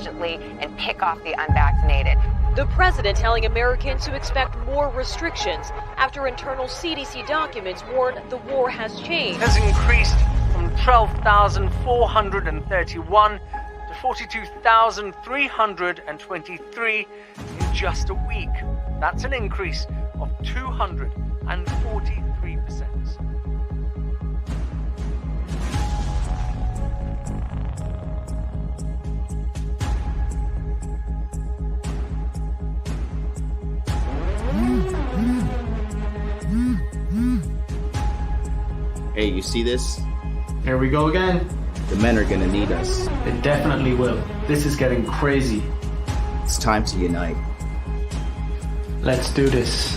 intelligently and pick off the unvaccinated. The president telling Americans to expect more restrictions after internal CDC documents warn the war has changed. Has increased from 12,431 to 42,323 in just a week. That's an increase of 243%. Hey, you see this? Here we go again. The men are gonna need us. They definitely will. This is getting crazy. It's time to unite. Let's do this.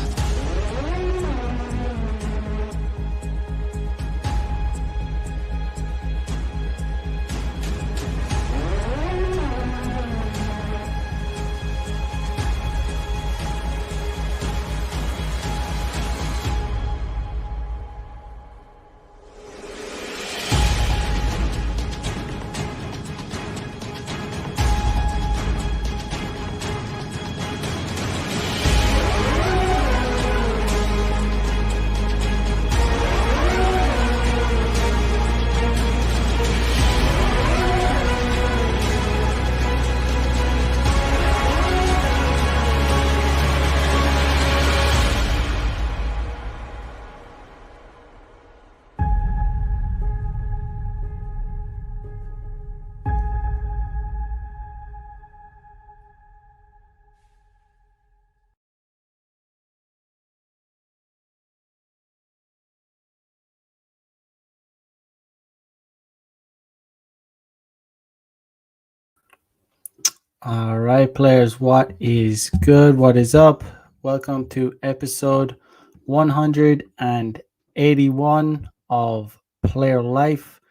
All right, players, what is good? What is up? Welcome to episode 181 of Player Life.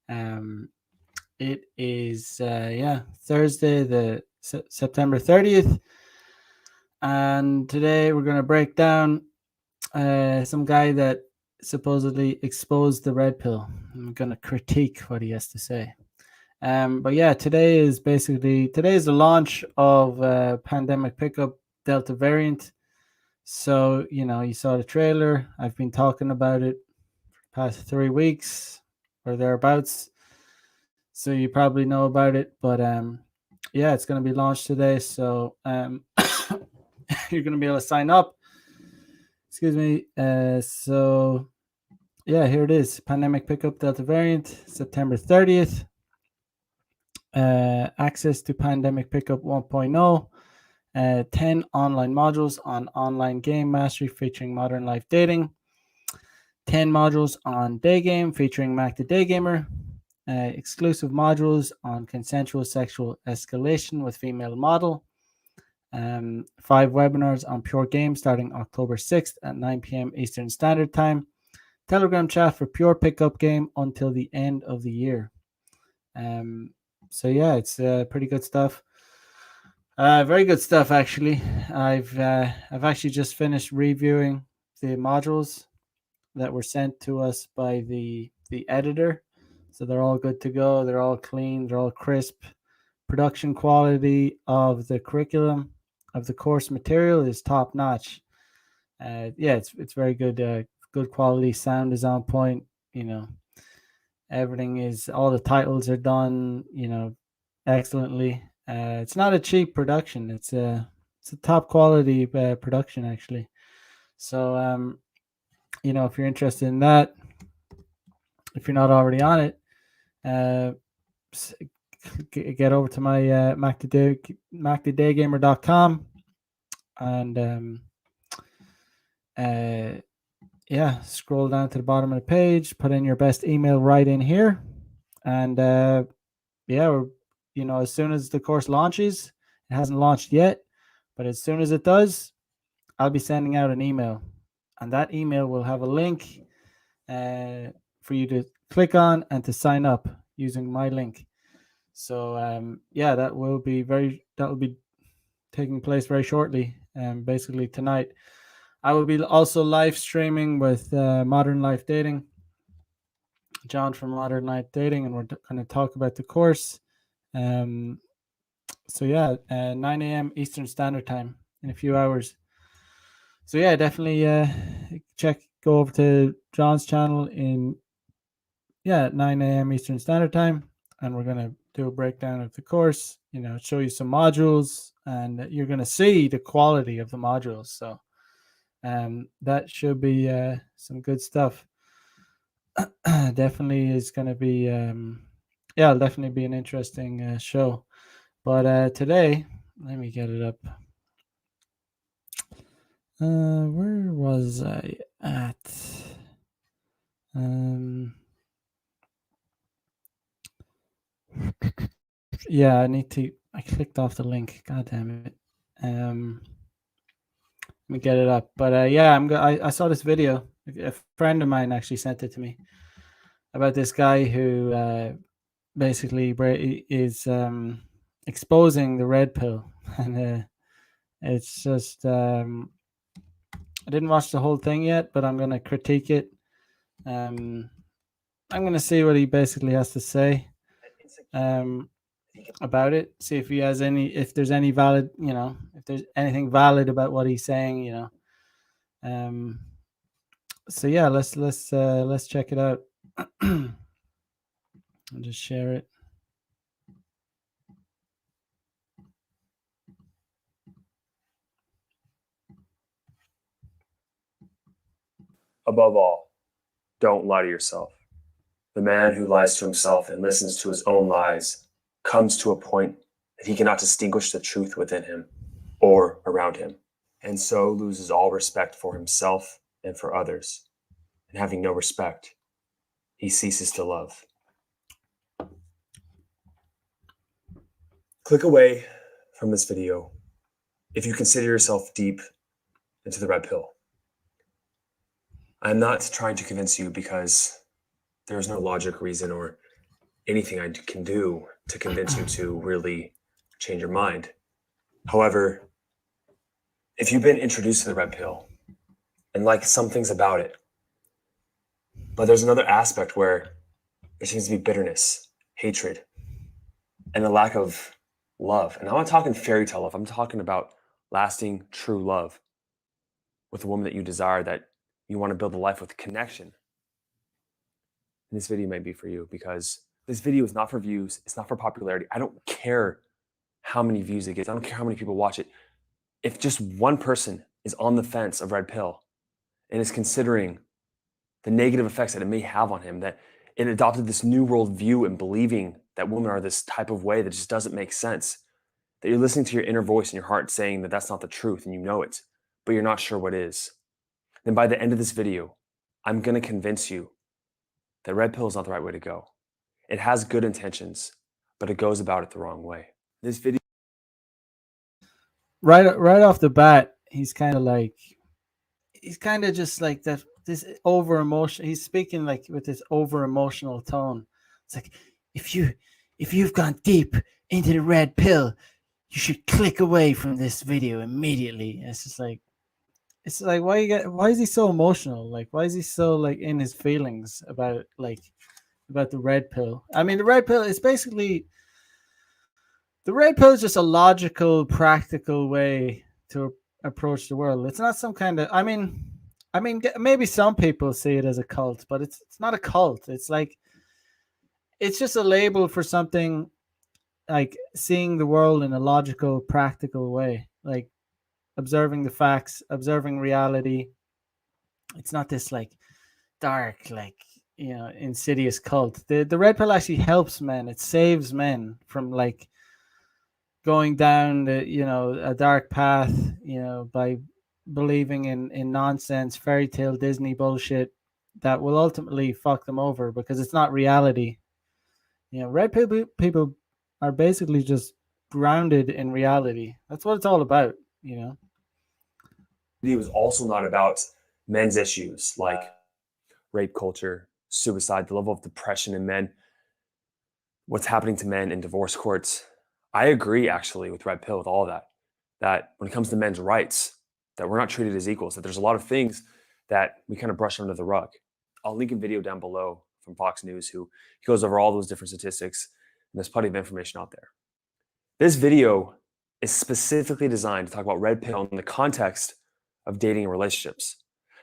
It is Thursday, the September 30th, and today we're going to break down some guy that supposedly exposed the red pill. I'm going to critique what he has to say. But yeah, today is the launch of pandemic pickup Delta variant. So, you saw the trailer. I've been talking about it for the past 3 weeks or thereabouts. So you probably know about it. But it's going to be launched today. So you're going to be able to sign up. Excuse me. So here it is. Pandemic pickup Delta variant, September 30th. Access to Pandemic Pickup 1.0, 10 online modules on online game mastery featuring modern life dating, 10 modules on day game featuring Mac the Day Gamer, exclusive modules on consensual sexual escalation with female model, 5 webinars on pure game starting October 6th at 9 p.m. Eastern Standard Time, Telegram chat for pure pickup game until the end of the year. So yeah, it's pretty good stuff. Very good stuff, actually. I've actually just finished reviewing the modules that were sent to us by the editor. So they're all good to go. They're all clean. They're all crisp. Production quality of the curriculum of the course material is top notch. It's very good. Good quality. Sound is on point. Everything is, all the titles are done, excellently. It's not a cheap production. It's a top quality production, actually. So, if you're interested in that, if you're not already on it, get over to my mactodaygamer.com and scroll down to the bottom of the page, put in your best email right in here, and as soon as the course launches, it hasn't launched yet, but as soon as it does, I'll be sending out an email, and that email will have a link for you to click on and to sign up using my link. So that will be taking place very shortly, basically tonight. I will be also live streaming with Modern Life Dating, John from Modern Life Dating, and we're going to talk about the course. So yeah, 9 a.m. Eastern Standard Time in a few hours. So yeah, definitely go over to John's channel in 9 a.m. Eastern Standard Time, and we're gonna do a breakdown of the course. Show you some modules, and you're gonna see the quality of the modules. So that should be some good stuff. Definitely is gonna be it'll definitely be an interesting show. But today, let me get it up. Where was I at? Yeah, I clicked off the link. God damn it. Let me get it up. But I saw this video. A friend of mine actually sent it to me about this guy who basically is exposing the red pill, and it's just I didn't watch the whole thing yet, but I'm gonna critique it. I'm gonna see what he basically has to say about it. See if there's any valid, if there's anything valid about what he's saying, So yeah, let's check it out. I'll just share it. Above all, don't lie to yourself. The man who lies to himself and listens to his own lies comes to a point that he cannot distinguish the truth within him or around him, and so loses all respect for himself and for others. And having no respect, he ceases to love. Click away from this video if you consider yourself deep into the red pill. I'm not trying to convince you because there is no logic, reason, or anything I can do to convince you to really change your mind. However, if you've been introduced to the red pill and like some things about it, but there's another aspect where there seems to be bitterness, hatred, and a lack of love. And I'm not talking fairy tale love. I'm talking about lasting, true love with a woman that you desire, that you want to build a life with connection. And this video may be for you, because this video is not for views. It's not for popularity. I don't care how many views it gets. I don't care how many people watch it. If just one person is on the fence of red pill and is considering the negative effects that it may have on him, that it adopted this new world view and believing that women are this type of way that just doesn't make sense, that you're listening to your inner voice in your heart saying that that's not the truth and you know it, but you're not sure what is, then by the end of this video, I'm going to convince you that red pill is not the right way to go. It has good intentions, but it goes about it the wrong way. This video, right off the bat, he's kind of just like that. This over emotion. He's speaking like with this over emotional tone. It's like, if you've gone deep into the red pill, you should click away from this video immediately. And it's like why is he so emotional? Like, why is he so like in his feelings about the red pill? I mean, the red pill is just a logical, practical way to approach the world. It's not some kind of, I mean, maybe some people see it as a cult, but it's not a cult. It's like, it's just a label for something, like seeing the world in a logical, practical way, like observing the facts, observing reality. It's not this like dark, like, insidious cult. The red pill actually helps men. It saves men from like going down a dark path, by believing in nonsense, fairy tale Disney bullshit that will ultimately fuck them over because it's not reality. Red pill people are basically just grounded in reality. That's what it's all about. video is also not about men's issues like rape culture, suicide, the level of depression in men, what's happening to men in divorce courts. I agree actually with red pill, with all of that when it comes to men's rights, that we're not treated as equals, that there's a lot of things that we kind of brush under the rug. I'll link a video down below from Fox News he goes over all those different statistics, and there's plenty of information out there. This video is specifically designed to talk about red pill in the context of dating and relationships,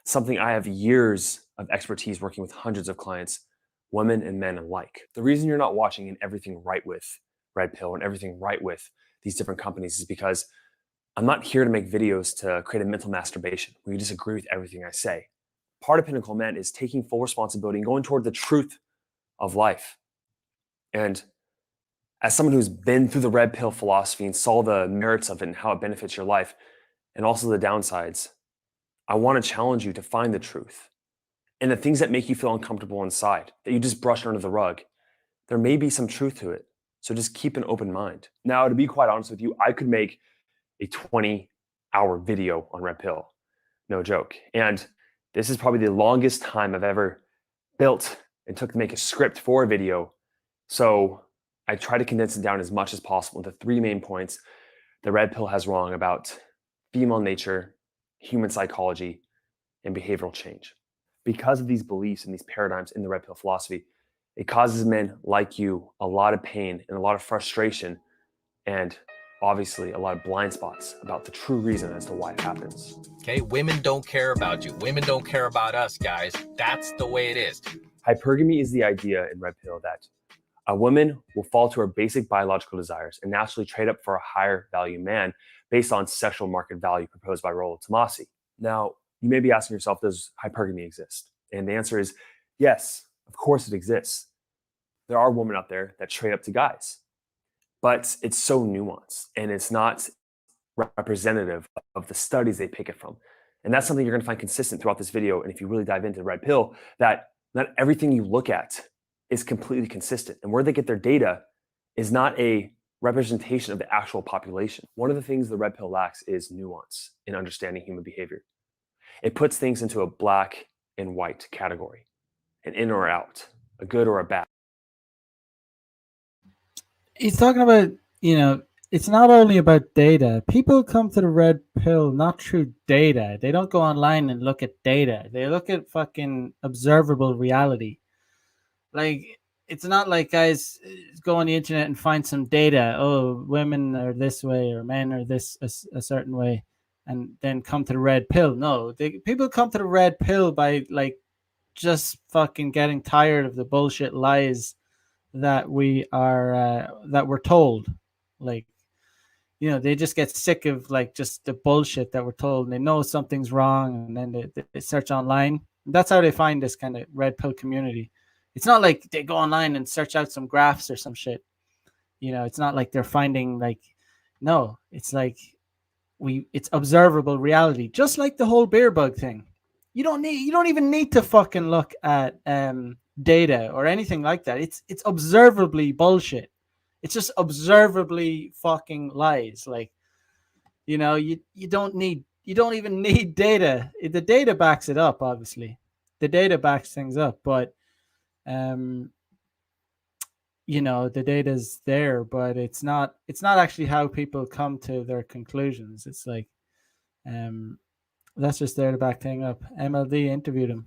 something I have years of expertise working with hundreds of clients, women and men alike. The reason you're not watching and everything right with red pill and everything right with these different companies is because I'm not here to make videos to create a mental masturbation where you disagree with everything I say. Part of Pinnacle Men is taking full responsibility and going toward the truth of life. And as someone who's been through the red pill philosophy and saw the merits of it and how it benefits your life, and also the downsides, I want to challenge you to find the truth. And the things that make you feel uncomfortable inside, that you just brush under the rug, there may be some truth to it. So just keep an open mind. Now, to be quite honest with you, I could make a 20-hour video on red pill. No joke. And this is probably the longest time I've ever built and took to make a script for a video. So I try to condense it down as much as possible into 3 main points the red pill has wrong about female nature, human psychology, and behavioral change. Because of these beliefs and these paradigms in the red pill philosophy, it causes men like you a lot of pain and a lot of frustration and obviously a lot of blind spots about the true reason as to why it happens. Okay, women don't care about you. Women don't care about us, guys. That's the way it is. Hypergamy is the idea in red pill that a woman will fall to her basic biological desires and naturally trade up for a higher value man based on sexual market value proposed by Rollo Tomasi. Now, you may be asking yourself, does hypergamy exist? And the answer is yes, of course it exists. There are women out there that trade up to guys, but it's so nuanced and it's not representative of the studies they pick it from. And that's something you're going to find consistent throughout this video. And if you really dive into red pill, that not everything you look at is completely consistent. And where they get their data is not a representation of the actual population. One of the things the red pill lacks is nuance in understanding human behavior. It puts things into a black and white category, an in or out, a good or a bad. He's talking about, it's not only about data. People come to the red pill not through data. They don't go online and look at data. They look at fucking observable reality. Like, it's not like guys go on the internet and find some data. Oh, women are this way or men are this a certain way, and then come to the red pill. No, people come to the red pill by like just fucking getting tired of the bullshit lies that we're told. Like, they just get sick of like just the bullshit that we're told, and they know something's wrong, and then they search online. That's how they find this kind of red pill community. It's not like they go online and search out some graphs or some shit. It's not like they're finding like, no, it's like it's observable reality, just like the whole beer bug thing. You don't even need to fucking look at data or anything like that. It's observably bullshit. It's just observably fucking lies. Like, you don't even need data. The data backs it up, obviously. The data backs things up, but the data's there, but it's not actually how people come to their conclusions. It's like that's just there to back thing up. MLD interviewed him.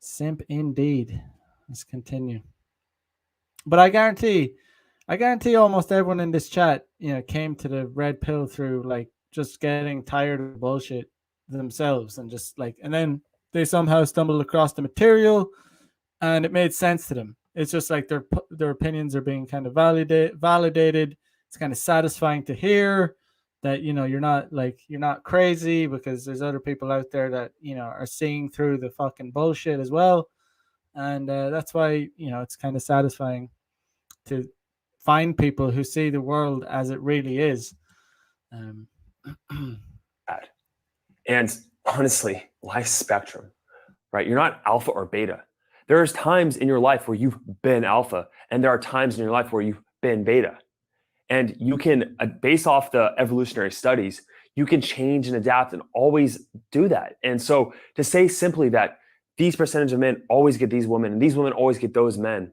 Simp indeed. Let's continue. But I guarantee almost everyone in this chat, came to the red pill through like just getting tired of bullshit themselves, and just like, and then they somehow stumbled across the material and it made sense to them. It's just like their opinions are being kind of validated. It's kind of satisfying to hear that, you're not crazy, because there's other people out there that, are seeing through the fucking bullshit as well. And that's why, it's kind of satisfying to find people who see the world as it really is. And honestly, life spectrum, right? You're not alpha or beta. There's times in your life where you've been alpha, and there are times in your life where you've been beta. And you can, based off the evolutionary studies, you can change and adapt and always do that. And so to say simply that these percentage of men always get these women and these women always get those men,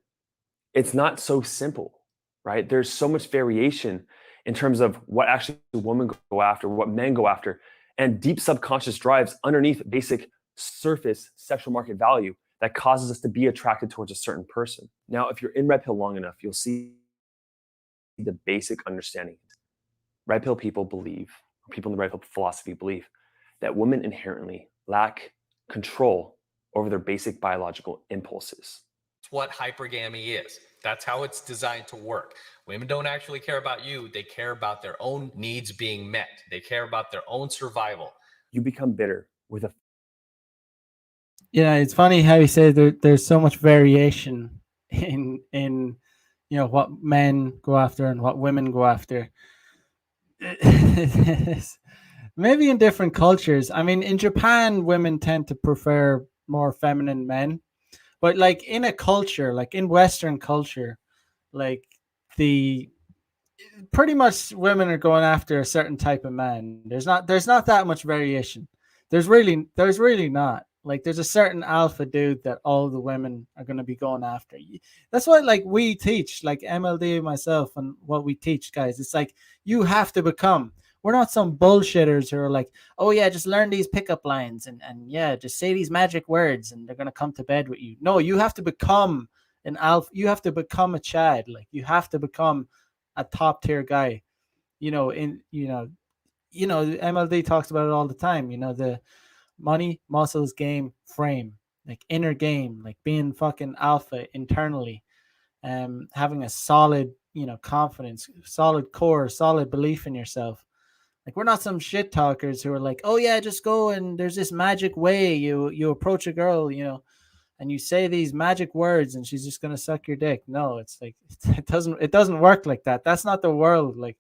it's not so simple, right? There's so much variation in terms of what actually women go after, what men go after, and deep subconscious drives underneath basic surface sexual market value that causes us to be attracted towards a certain person. Now, if you're in red pill long enough, you'll see the basic understanding. Red pill people believe, or people in the red pill philosophy believe, that women inherently lack control over their basic biological impulses. It's what hypergamy is. That's how it's designed to work. Women don't actually care about you. They care about their own needs being met. They care about their own survival. You become bitter with a Yeah, it's funny how you say there's so much variation in what men go after and what women go after. Maybe in different cultures. I mean, in Japan, women tend to prefer more feminine men, but like in a culture, like in Western culture, like the pretty much women are going after a certain type of man. There's not that much variation. There's really not. Like there's a certain alpha dude that all the women are going to be going after. That's what like we teach, like MLD myself and what we teach guys. It's like you have to become. We're not some bullshitters who are like, oh yeah, just learn these pickup lines and yeah, just say these magic words and they're going to come to bed with you. No, you have to become an alpha. You have to become a Chad. Like you have to become a top tier guy. MLD talks about it all the time. The money, muscles, game, frame, like inner game, like being fucking alpha internally, having a solid, confidence, solid core, solid belief in yourself. Like we're not some shit talkers who are like, oh yeah, just go and there's this magic way you approach a girl, and you say these magic words and she's just gonna suck your dick. No, it's like it doesn't work like that. That's not the world. Like,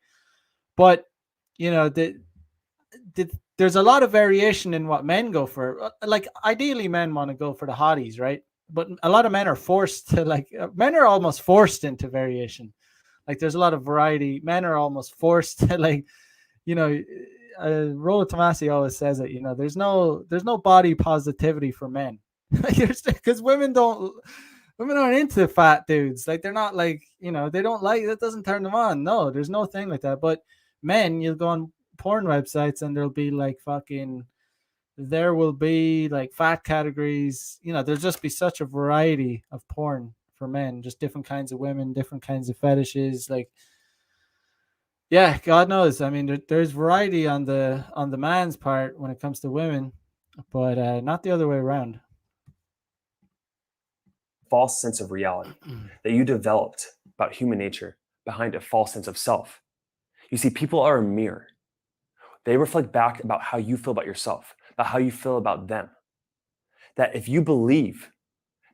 but there's a lot of variation in what men go for. Like ideally men want to go for the hotties, right? But a lot of men are forced to men are almost forced into variation. Like there's a lot of variety. Men are almost forced to Rollo Tomasi always says it, there's no body positivity for men. Because women aren't into fat dudes. Like they're not like, they don't like, that doesn't turn them on. No, there's no thing like that. But men, you'll go on porn websites and there'll be like there will be like fat categories, there'll just be such a variety of porn for men, just different kinds of women, different kinds of fetishes. Like, yeah, God knows. I mean, there's variety on the man's part when it comes to women, but not the other way around. False sense of reality that you developed about human nature behind a false sense of self. You see, people are a mirror. They reflect back about how you feel about yourself, about how you feel about them. That if you believe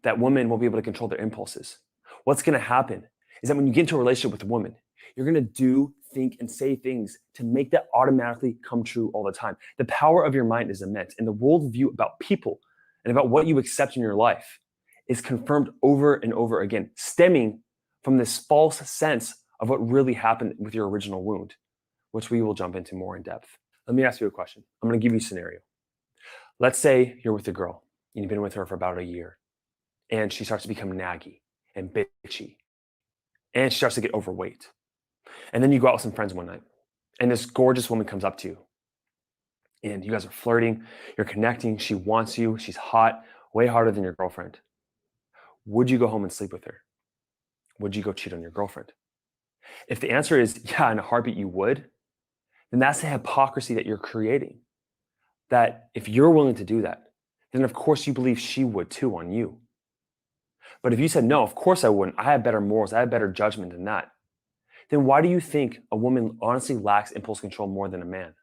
that women won't be able to control their impulses, what's going to happen is that when you get into a relationship with a woman, you're going to do, think, and say things to make that automatically come true all the time. The power of your mind is immense, and the worldview about people and about what you accept in your life is confirmed over and over again, stemming from this false sense of what really happened with your original wound, which we will jump into more in depth. Let me ask you a question. I'm going to give you a scenario. Let's say you're with a girl and you've been with her for about a year and she starts to become naggy and bitchy and she starts to get overweight. And then you go out with some friends one night and this gorgeous woman comes up to you and you guys are flirting, you're connecting, she wants you, she's hot, way hotter than your girlfriend. Would you go home and sleep with her? Would you go cheat on your girlfriend? If the answer is yeah, in a heartbeat you would, then that's the hypocrisy that you're creating. That if you're willing to do that, then of course you believe she would too on you. But if you said, no, of course I wouldn't, I have better morals, I have better judgment than that, then why do you think a woman honestly lacks impulse control more than a man?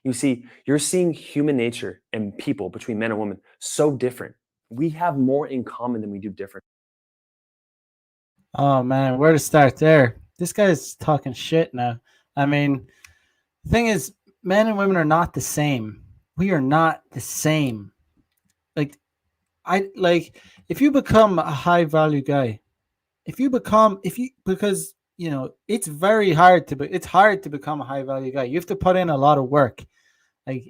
You see, you're seeing human nature and people between men and women so different. We have more in common than we do different. Oh man, where to start there? This guy's talking shit now. I mean, the thing is, men and women are not the same. We are not the same. If you become a high value guy, because it's very hard it's hard to become a high value guy. You have to put in a lot of work. Like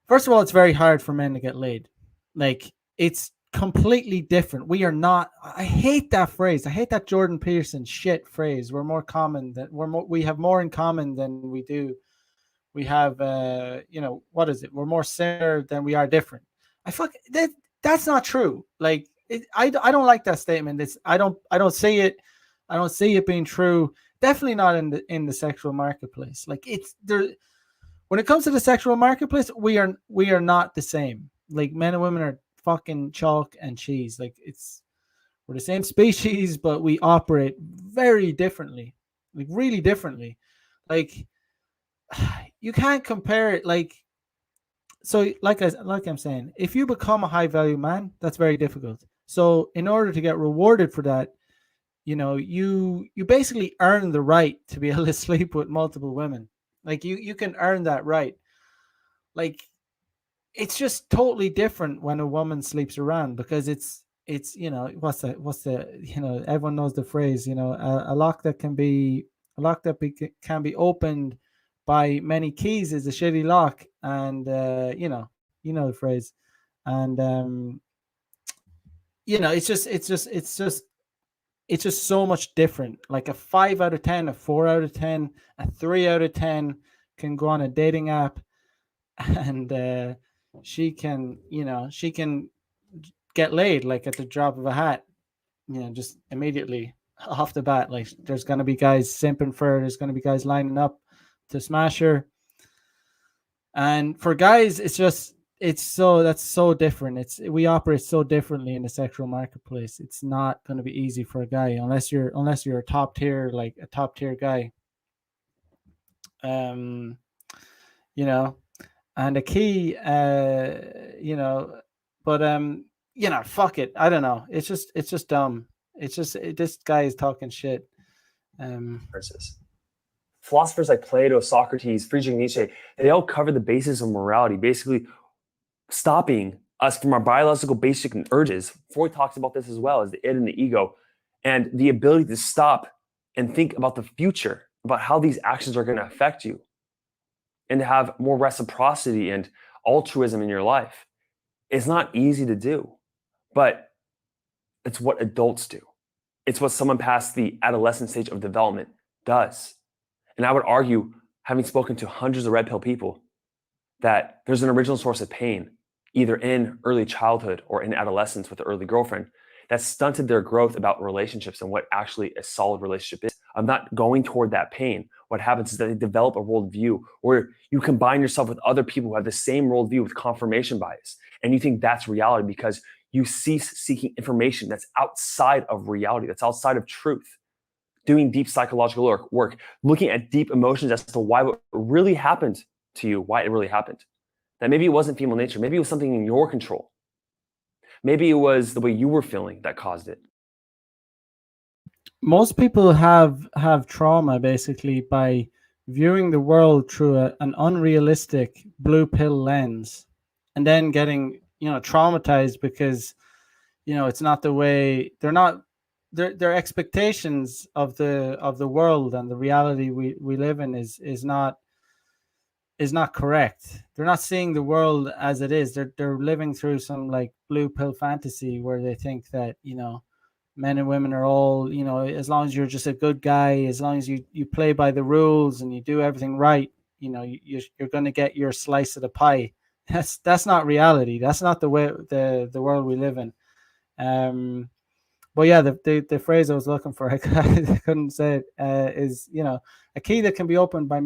first of all, it's very hard for men to get laid. Like it's completely different. We are not. I hate that phrase. I hate that Jordan Peterson shit phrase. We have more in common than we do. We have, what is it? We're more similar than we are different. That's not true. Like I don't like that statement. I don't see it. I don't see it being true. Definitely not in the sexual marketplace. Like it's there. When it comes to the sexual marketplace, we are not the same. Like men and women are fucking chalk and cheese. Like we're the same species, but we operate very differently. Like really differently. Like you can't compare it. Like so, like I'm saying, if you become a high value man, that's very difficult. So in order to get rewarded for that, you basically earn the right to be able to sleep with multiple women. Like you can earn that right. Like it's just totally different when a woman sleeps around, because it's what's the everyone knows the phrase, a lock that can be can be opened by many keys is a shitty lock. And the phrase. And it's just so much different. Like a 5 out of 10, a 4 out of 10, a 3 out of 10 can go on a dating app, and she can get laid like at the drop of a hat, just immediately off the bat. Like there's going to be guys simping for her, there's going to be guys lining up to smash her. And for guys, that's so different. We operate so differently in the sexual marketplace. It's not going to be easy for a guy unless you're a top tier, like a top tier guy. And a key, but fuck it. I don't know. It's just dumb. This guy is talking shit. Philosophers like Plato, Socrates, Friedrich Nietzsche, they all cover the basis of morality, basically stopping us from our biological basic urges. Freud talks about this as well, as the id and the ego, and the ability to stop and think about the future, about how these actions are going to affect you, and to have more reciprocity and altruism in your life. It's not easy to do, but it's what adults do. It's what someone past the adolescent stage of development does. And I would argue, having spoken to hundreds of red pill people, that there's an original source of pain, either in early childhood or in adolescence with an early girlfriend, that stunted their growth about relationships and what actually a solid relationship is. I'm not going toward that pain. What happens is that they develop a worldview where you combine yourself with other people who have the same worldview with confirmation bias. And you think that's reality because you cease seeking information that's outside of reality, that's outside of truth. Doing deep psychological work, looking at deep emotions as to why what really happened to you, why it really happened. That maybe it wasn't female nature, maybe it was something in your control. Maybe it was the way you were feeling that caused it. Most people have trauma basically by viewing the world through an unrealistic blue pill lens, and then getting traumatized because it's not the way their expectations of the world and the reality we live in is not correct. They're not seeing the world as it is. They're living through some like blue pill fantasy where they think that men and women are all, as long as you're just a good guy, as long as you play by the rules and you do everything right, you're going to get your slice of the pie. That's not reality. That's not the way the world we live in. But yeah, the phrase I was looking for, I couldn't say it, is, a key that can be opened by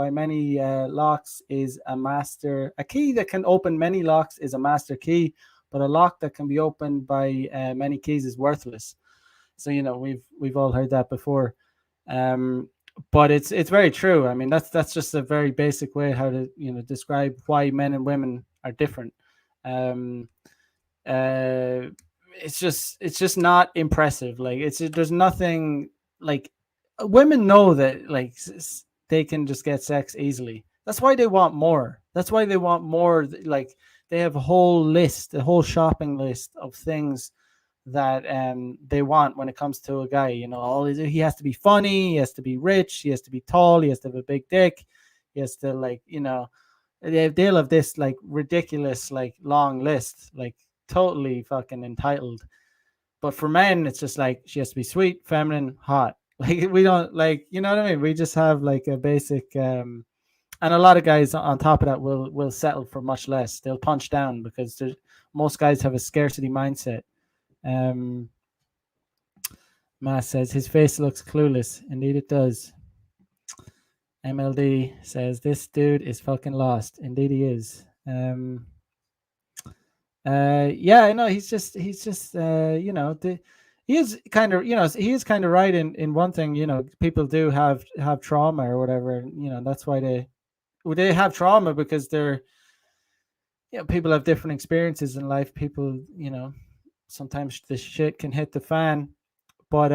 many locks is a master. A key that can open many locks is a master key, but a lock that can be opened by many keys is worthless. So we've all heard that before, but it's very true. I mean, that's just a very basic way how to describe why men and women are different. It's just not impressive. Like there's nothing, like women know that like they can just get sex easily. That's why they want more. Like they have a whole shopping list of things that they want when it comes to a guy. He has to be funny, he has to be rich, he has to be tall, he has to have a big dick, he has to they'll have this like ridiculous like long list, like totally fucking entitled. But for men, it's just like she has to be sweet, feminine, hot. Like we don't like, what I mean? We just have like a basic and a lot of guys on top of that will settle for much less. They'll punch down because most guys have a scarcity mindset. Matt says his face looks clueless. Indeed, it does. MLD says this dude is fucking lost. Indeed, he is. Yeah, no, he's just you know, he is kind of, you know, he is kind of right in one thing. You know, people do have trauma or whatever. And, you know, that's why they have trauma, because they're, you know, people have different experiences in life. People, you know, sometimes the shit can hit the fan. But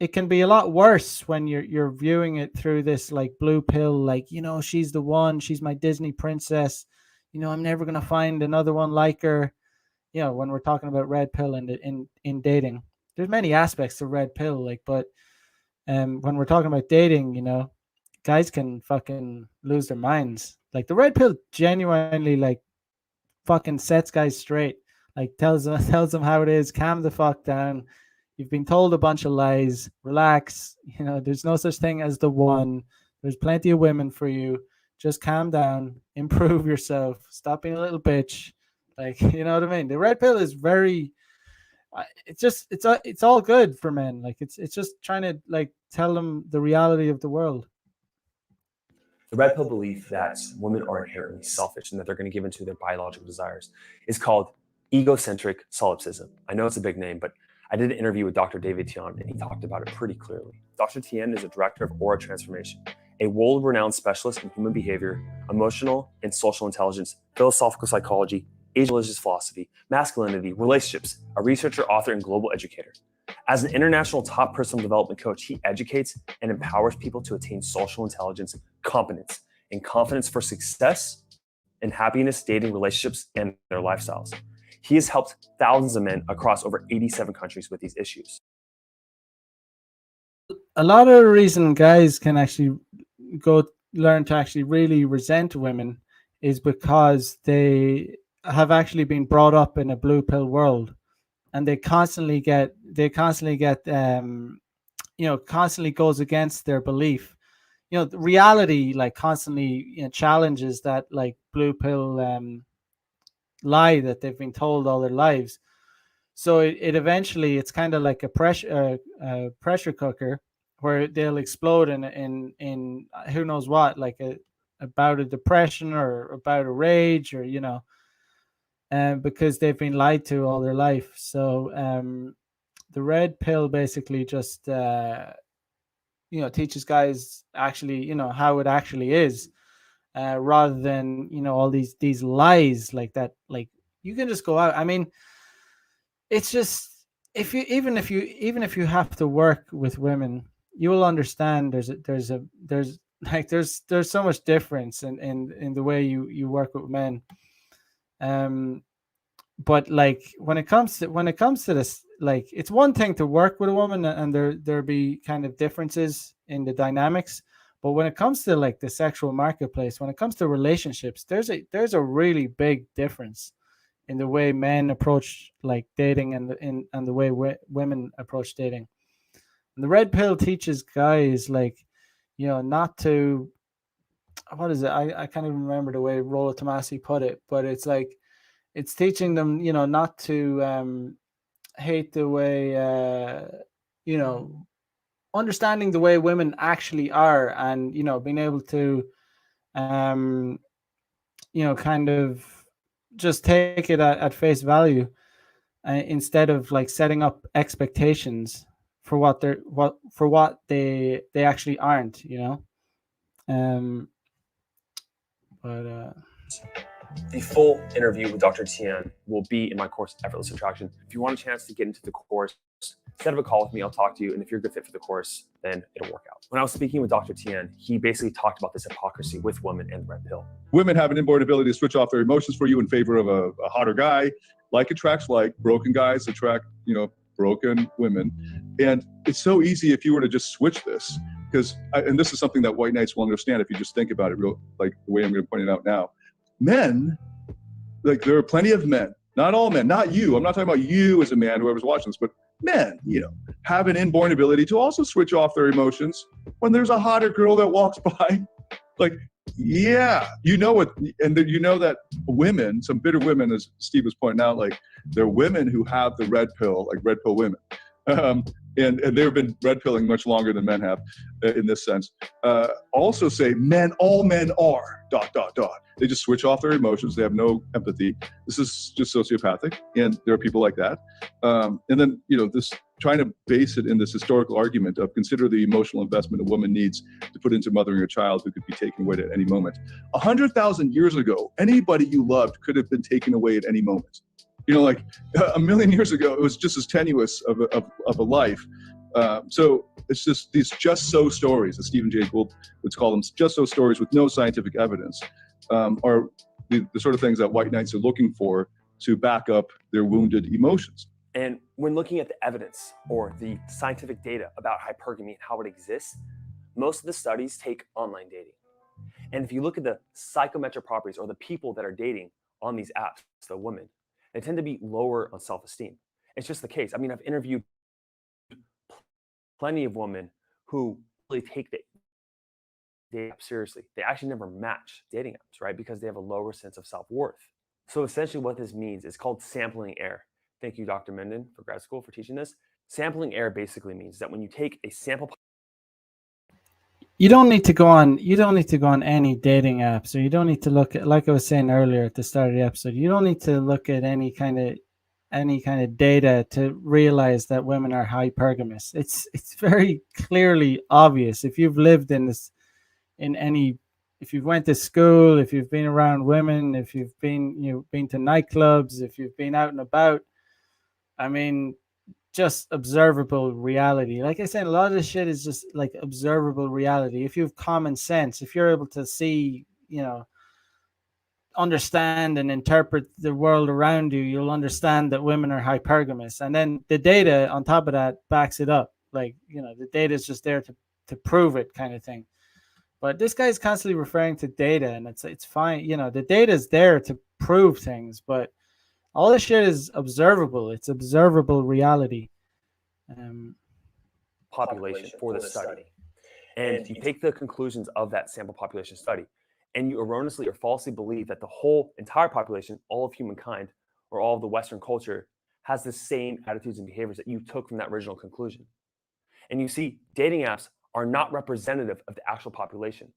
it can be a lot worse when you're viewing it through this like blue pill, like, you know, she's the one, she's my Disney princess, you know, I'm never gonna find another one like her. You know, when we're talking about red pill and in dating, there's many aspects to red pill, like, but when we're talking about dating, you know, guys can fucking lose their minds. Like the red pill genuinely like fucking sets guys straight, like tells them how it is, calm the fuck down. You've been told a bunch of lies. Relax. You know, there's no such thing as the one. There's plenty of women for you. Just calm down. Improve yourself. Stop being a little bitch. Like, you know what I mean? The red pill is very. It's all good for men. Like it's just trying to like tell them the reality of the world. The red pill belief that women are inherently selfish and that they're going to give into their biological desires is called egocentric solipsism. I know it's a big name, but I did an interview with Dr. David Tian, and he talked about it pretty clearly. Dr. Tian is a director of Aura Transformation, a world-renowned specialist in human behavior, emotional and social intelligence, philosophical psychology, Asian religious philosophy, masculinity, relationships, a researcher, author, and global educator. As an international top personal development coach, he educates and empowers people to attain social intelligence, competence, and confidence for success and happiness, dating, relationships, and their lifestyles. He has helped thousands of men across over 87 countries with these issues. A lot of the reason guys can actually learn to actually really resent women is because they have actually been brought up in a blue pill world, and they constantly get you know, constantly goes against their belief. You know, the reality like constantly, you know, challenges that like blue pill lie that they've been told all their lives. So it eventually, it's kind of like a pressure cooker where they'll explode in who knows what, like about a depression or about a rage, or, you know, because they've been lied to all their life. So the red pill basically just you know, teaches guys actually, you know, how it actually is, rather than, you know, all these lies like that. Like you can just go out. I mean, it's just, even if you have to work with women, you will understand there's so much difference in the way you work with men. But like when it comes to this, like it's one thing to work with a woman and there be kind of differences in the dynamics, but when it comes to like the sexual marketplace, when it comes to relationships, there's a really big difference in the way men approach like dating and the way women approach dating. And the red pill teaches guys, like, you know, not to, what is it? I can't even remember the way Rollo Tomasi put it, but it's like, it's teaching them, you know, not to hate the way, you know, understanding the way women actually are, and, you know, being able to, you know, kind of just take it at face value, instead of like setting up expectations for what they actually aren't, you know. But the full interview with Dr. Tian will be in my course, Effortless Attraction. If you want a chance to get into the course, set up a call with me, I'll talk to you. And if you're a good fit for the course, then it'll work out. When I was speaking with Dr. Tian, he basically talked about this hypocrisy with women and the red pill. Women have an inborn ability to switch off their emotions for you in favor of a hotter guy. Like attracts like. Broken guys attract, you know, broken women. And it's so easy if you were to just switch this, because, and this is something that white knights will understand if you just think about it real, like the way I'm going to point it out now. Men, like there are plenty of men, not all men, not you. I'm not talking about you as a man, whoever's watching this, but men, you know, have an inborn ability to also switch off their emotions when there's a hotter girl that walks by. Like, yeah, you know what, and then you know that women, some bitter women, as Steve was pointing out, like they're women who have the red pill, like red pill women. And they've been red pilling much longer than men have in this sense. Also say all men are ... They just switch off their emotions. They have no empathy. This is just sociopathic, and there are people like that. And then, this trying to base it in this historical argument of consider the emotional investment a woman needs to put into mothering a child who could be taken away at any moment. 100,000 years ago, anybody you loved could have been taken away at any moment. Like a million years ago, it was just as tenuous of a life. So it's just these just so stories, as Stephen Jay Gould would call them, just so stories with no scientific evidence, are the sort of things that white knights are looking for to back up their wounded emotions. And when looking at the evidence or the scientific data about hypergamy and how it exists, most of the studies take online dating. And if you look at the psychometric properties or the people that are dating on these apps, the women, they tend to be lower on self-esteem. It's just the case. I mean, I've interviewed plenty of women who really take the dating app seriously. They actually never match dating apps, right? Because they have a lower sense of self-worth. So essentially what this means is called sampling error. Thank you, Dr. Menden, for grad school for teaching this. Sampling error basically means that when you take a sample, you don't need to go on any dating apps, or you don't need to look at, like I was saying earlier at the start of the episode, you don't need to look at any kind of data to realize that women are hypergamous. It's very clearly obvious. If you've lived in this, if you've went to school, if you've been around women, if you've been to nightclubs, if you've been out and about, I mean, just observable reality. Like I said, a lot of this shit is just like observable reality. If you have common sense, if you're able to see, understand and interpret the world around you, you'll understand that women are hypergamous. And then the data on top of that backs it up. Like, the data is just there to prove it, kind of thing. But this guy's constantly referring to data, and it's fine. The data is there to prove things, but all this shit is observable. It's observable reality. Population for the study. And you take the conclusions of that sample population study, and you erroneously or falsely believe that the whole entire population, all of humankind, or all of the Western culture, has the same attitudes and behaviors that you took from that original conclusion. And you see, dating apps are not representative of the actual population.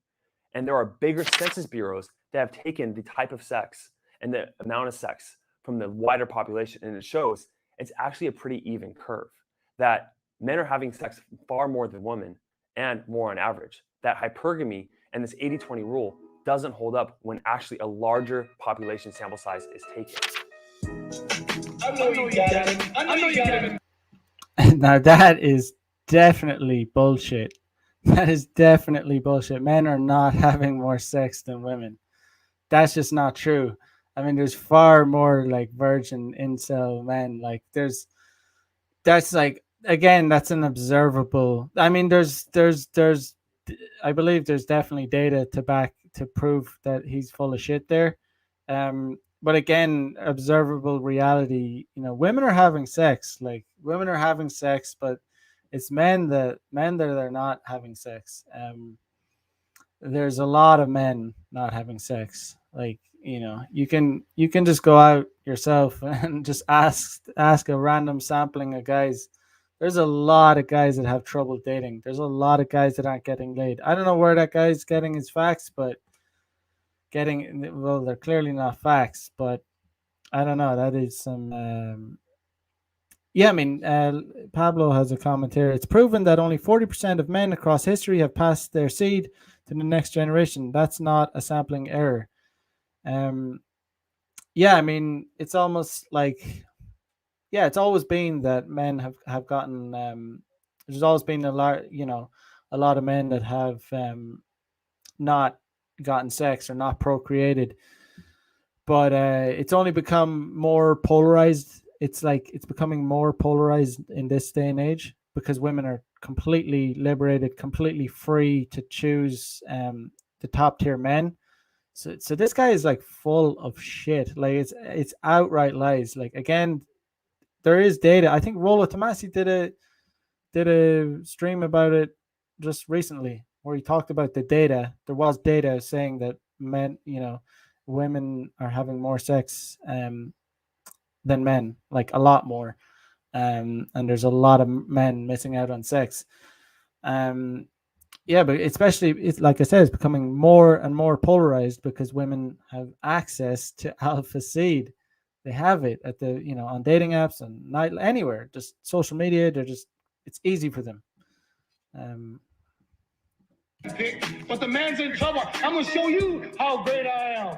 And there are bigger census bureaus that have taken the type of sex and the amount of sex from the wider population, and it shows it's actually a pretty even curve, that men are having sex far more than women and more on average. That hypergamy and this 80-20 rule doesn't hold up when actually a larger population sample size is taken. I know you got it. I know you got it. Now that is definitely bullshit. That is definitely bullshit. Men are not having more sex than women. That's just not true. I mean, there's far more like virgin incel men. Like that's like, again, that's an observable. I mean, there's I believe there's definitely data to prove that he's full of shit there. But again, observable reality, women are having sex. Like, women are having sex, but it's men that are not having sex. There's a lot of men not having sex. Like, you can just go out yourself and just ask a random sampling of guys. There's a lot of guys that have trouble dating. There's a lot of guys that aren't getting laid. I don't know where that guy's getting his facts, but they're clearly not facts, but I don't know. That is some, yeah, I mean, Pablo has a comment here. It's proven that only 40% of men across history have passed their seed to the next generation. That's not a sampling error. Yeah, I mean, it's almost like, yeah, it's always been that men have gotten, there's always been a lot of men that have not gotten sex or not procreated, but it's only become more polarized. It's like it's becoming more polarized in this day and age because women are completely liberated, completely free to choose the top tier men. So this guy is like full of shit. Like it's outright lies. Like, again, there is data. I think Rollo Tomasi did a stream about it just recently where he talked about the data. There was data saying that women are having more sex than men, like a lot more. and there's a lot of men missing out on sex. Yeah, but especially it's like I said, it's becoming more and more polarized because women have access to alpha seed. They have it at the on dating apps and night anywhere, just social media. It's easy for them. But the man's in trouble. I'm gonna show you how great I am.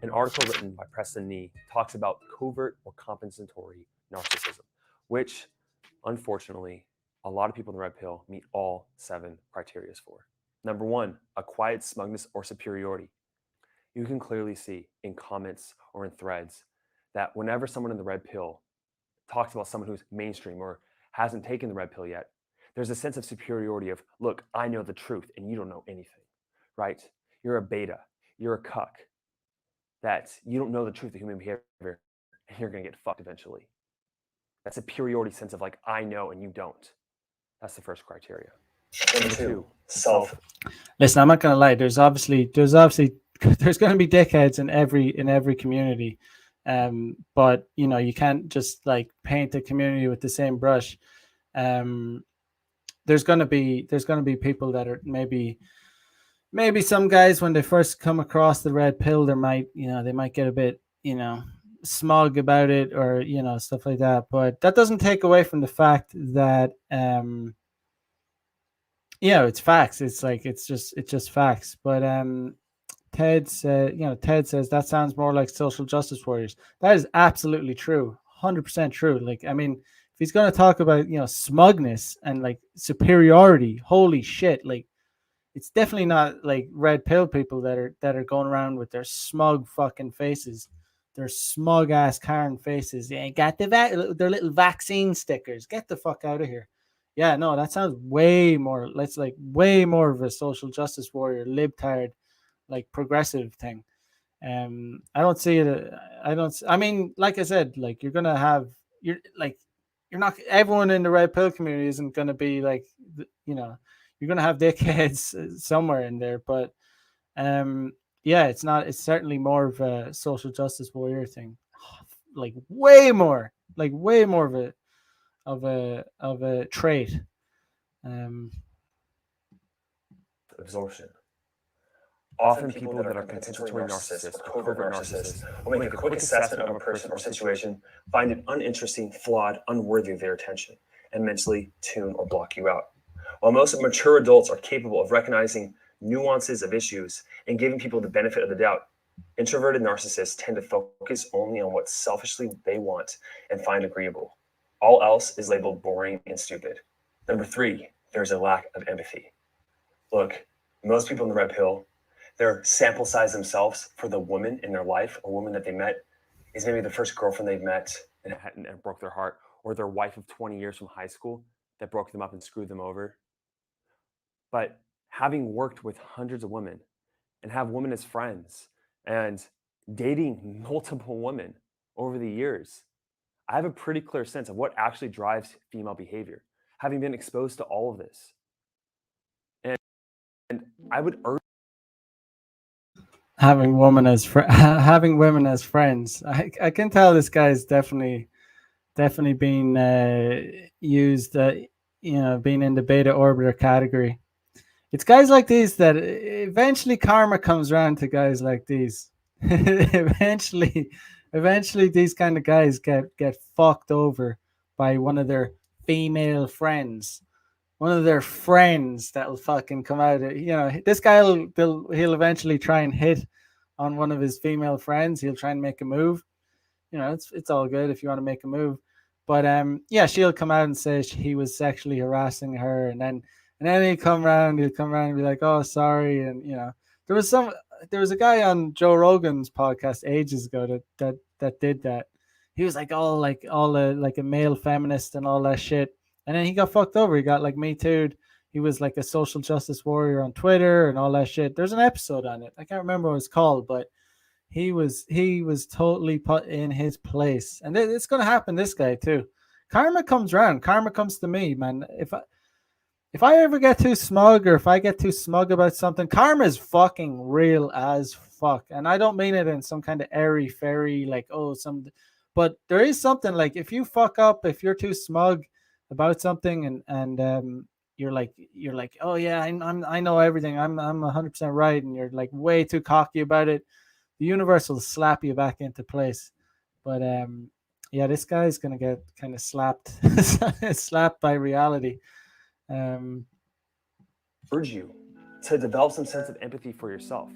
An article written by Preston Nee talks about covert or compensatory narcissism, which, unfortunately, a lot of people in the red pill meet all 7 criteria for. Number 1, a quiet smugness or superiority. You can clearly see in comments or in threads that whenever someone in the red pill talks about someone who's mainstream or hasn't taken the red pill yet, there's a sense of superiority of, look, I know the truth and you don't know anything, right? You're a beta, you're a cuck, that you don't know the truth of human behavior and you're going to get fucked eventually. That superiority sense of like, I know and you don't. That's the first criteria. Number 2, self. Listen, I'm not going to lie. There's obviously going to be dickheads in every community, but you can't just like paint the community with the same brush. There's going to be people that are maybe some guys when they first come across the red pill, they might get a bit smug about it or stuff like that. But that doesn't take away from the fact that it's facts. It's like it's just facts. But Ted says that sounds more like social justice warriors. That is absolutely true, 100% true. Like, I mean, if he's going to talk about smugness and like superiority, holy shit, like it's definitely not like red pill people that are going around with their smug fucking faces, their smug ass Karen faces. They ain't got their little vaccine stickers. Get the fuck out of here. Yeah, no, that sounds way more of a social justice warrior, libtard, like progressive thing. I don't see it. I mean, like I said, like you're not everyone in the red pill community isn't gonna be like, you're gonna have dickheads somewhere in there, but it's certainly more of a social justice warrior thing, like way more of a trait. Absorption. Often people that are compensatory narcissists or covert narcissists will make a quick assessment of a person or situation, find it uninteresting, flawed, unworthy of their attention, and mentally tune or block you out. While most mature adults are capable of recognizing nuances of issues and giving people the benefit of the doubt, introverted narcissists tend to focus only on what selfishly they want and find agreeable. All else is labeled boring and stupid. Number 3, there's a lack of empathy. Look, most people in the red pill, their sample size themselves for the woman in their life, a woman that they met, is maybe the first girlfriend they've met and broke their heart, or their wife of 20 years from high school that broke them up and screwed them over. But having worked with hundreds of women and have women as friends and dating multiple women over the years, I have a pretty clear sense of what actually drives female behavior, having been exposed to all of this. And I would urge having women as friends. I can tell this guy's definitely being used, being in the beta orbiter category. It's guys like these that eventually karma comes around to guys like these. eventually these kind of guys get fucked over by one of their female friends. One of their friends that'll fucking come out. This guy he'll eventually try and hit on one of his female friends. He'll try and make a move. It's all good if you want to make a move. But she'll come out and say he was sexually harassing her, and then he'll come around and be like, "Oh, sorry." And there was a guy on Joe Rogan's podcast ages ago that did that. He was like all a male feminist and all that shit. And then he got fucked over. He got like Me Too'd. He was like a social justice warrior on Twitter and all that shit. There's an episode on it. I can't remember what it's called, but he was totally put in his place. And it's going to happen this guy too. Karma comes around. Karma comes to me, man. If I ever get too smug or if I get too smug about something, karma is fucking real as fuck. And I don't mean it in some kind of airy fairy, like, oh, some But there is something like if you fuck up, if you're too smug about something, and you're like, oh yeah, I know everything. I'm 100% right, and you're like way too cocky about it. The universe will slap you back into place. But yeah, this guy's gonna get kind of slapped slapped by reality. Urge you to develop some sense of empathy for yourself.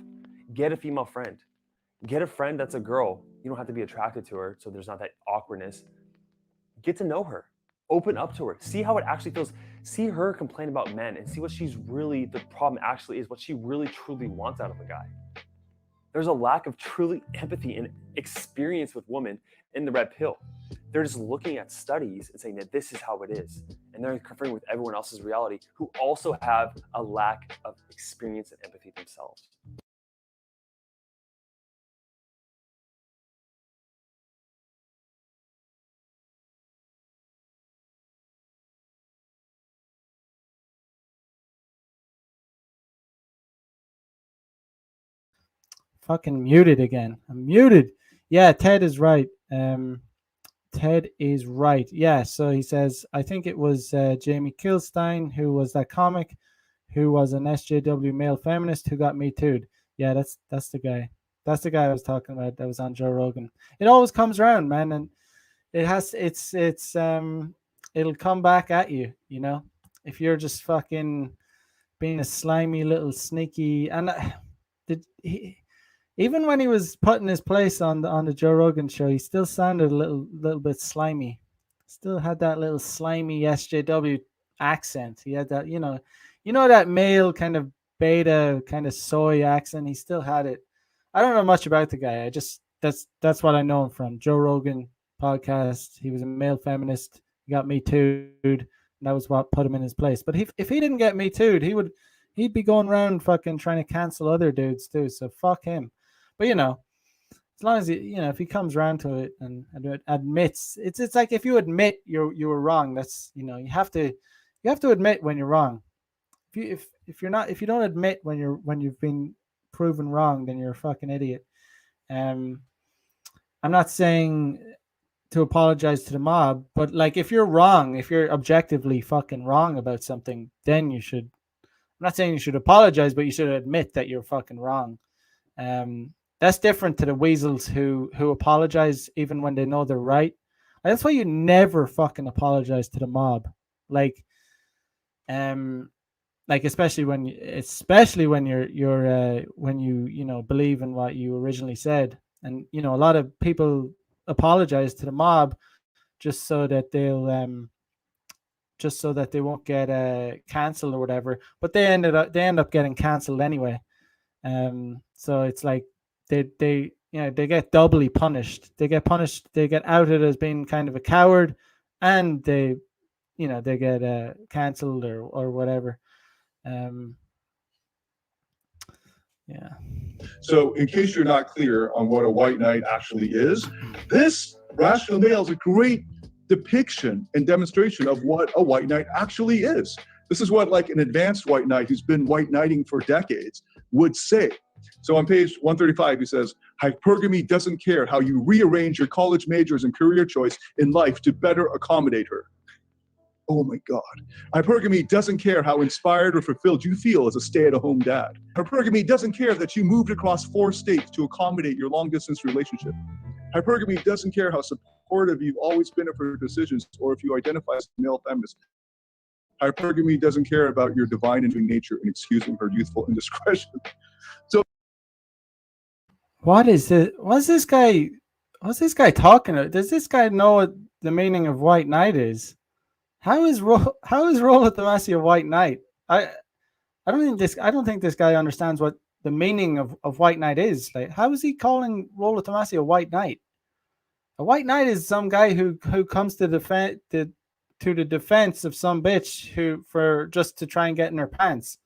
Get a female friend. Get a friend that's a girl. You don't have to be attracted to her, so there's not that awkwardness. Get to know her. Open up to her. See how it actually feels. See her complain about men and see what she's really, the problem actually is, what she really truly wants out of a guy. There's a lack of truly empathy and experience with women in the red pill. They're just looking at studies and saying that this is how it is. And they're conferring with everyone else's reality who also have a lack of experience and empathy themselves. Fucking muted again. I'm muted. Yeah, Ted is right. Ted is right. Yeah, so he says, I think it was Jamie Kilstein, who was that comic, who was an SJW male feminist who got Me Too'd. Yeah, that's the guy. That's the guy I was talking about. That was on Joe Rogan. It always comes around, man, and it'll come back at you. You know, if you're just fucking being a slimy little sneaky, and even when he was put in his place on the Joe Rogan show, he still sounded a little bit slimy. Still had that little slimy SJW accent. He had that, you know that male kind of beta kind of soy accent. He still had it. I don't know much about the guy. I just that's what I know him from. Joe Rogan podcast. He was a male feminist. He got Me Too'd, and that was what put him in his place. But if he didn't get Me Too'd, he'd be going around fucking trying to cancel other dudes too. So fuck him. But as long as if he comes around to it and admits, it's like if you admit you were wrong, that's you have to admit when you're wrong. If you don't admit when you've been proven wrong, then you're a fucking idiot. I'm not saying to apologize to the mob, but like if you're wrong, if you're objectively fucking wrong about something, then you should. I'm not saying you should apologize, but you should admit that you're fucking wrong. That's different to the weasels who apologize even when they know they're right. That's why you never fucking apologize to the mob. Like especially when you're when you believe in what you originally said, and a lot of people apologize to the mob just so that they won't get cancelled or whatever, but they end up getting cancelled anyway. So it's like they get doubly punished. They get punished. They get outed as being kind of a coward, and they get cancelled or whatever. Yeah. So, in case you're not clear on what a white knight actually is, this rational male is a great depiction and demonstration of what a white knight actually is. This is what like an advanced white knight who's been white knighting for decades would say. So on page 135, he says, hypergamy doesn't care how you rearrange your college majors and career choice in life to better accommodate her. Oh my God. Hypergamy doesn't care how inspired or fulfilled you feel as a stay-at-home dad. Hypergamy doesn't care that you moved across 4 states to accommodate your long-distance relationship. Hypergamy doesn't care how supportive you've always been of her decisions or if you identify as a male feminist. Hypergamy doesn't care about your divine and nature and excusing her youthful indiscretion. So what is it? What's this guy talking about? Does this guy know what the meaning of white knight is? How is Rollo Tomassi a white knight? I don't think this guy understands what the meaning of white knight is. Like, how is he calling Rollo Tomassi a white knight? A white knight is some guy who comes to the defense of some bitch for just to try and get in her pants.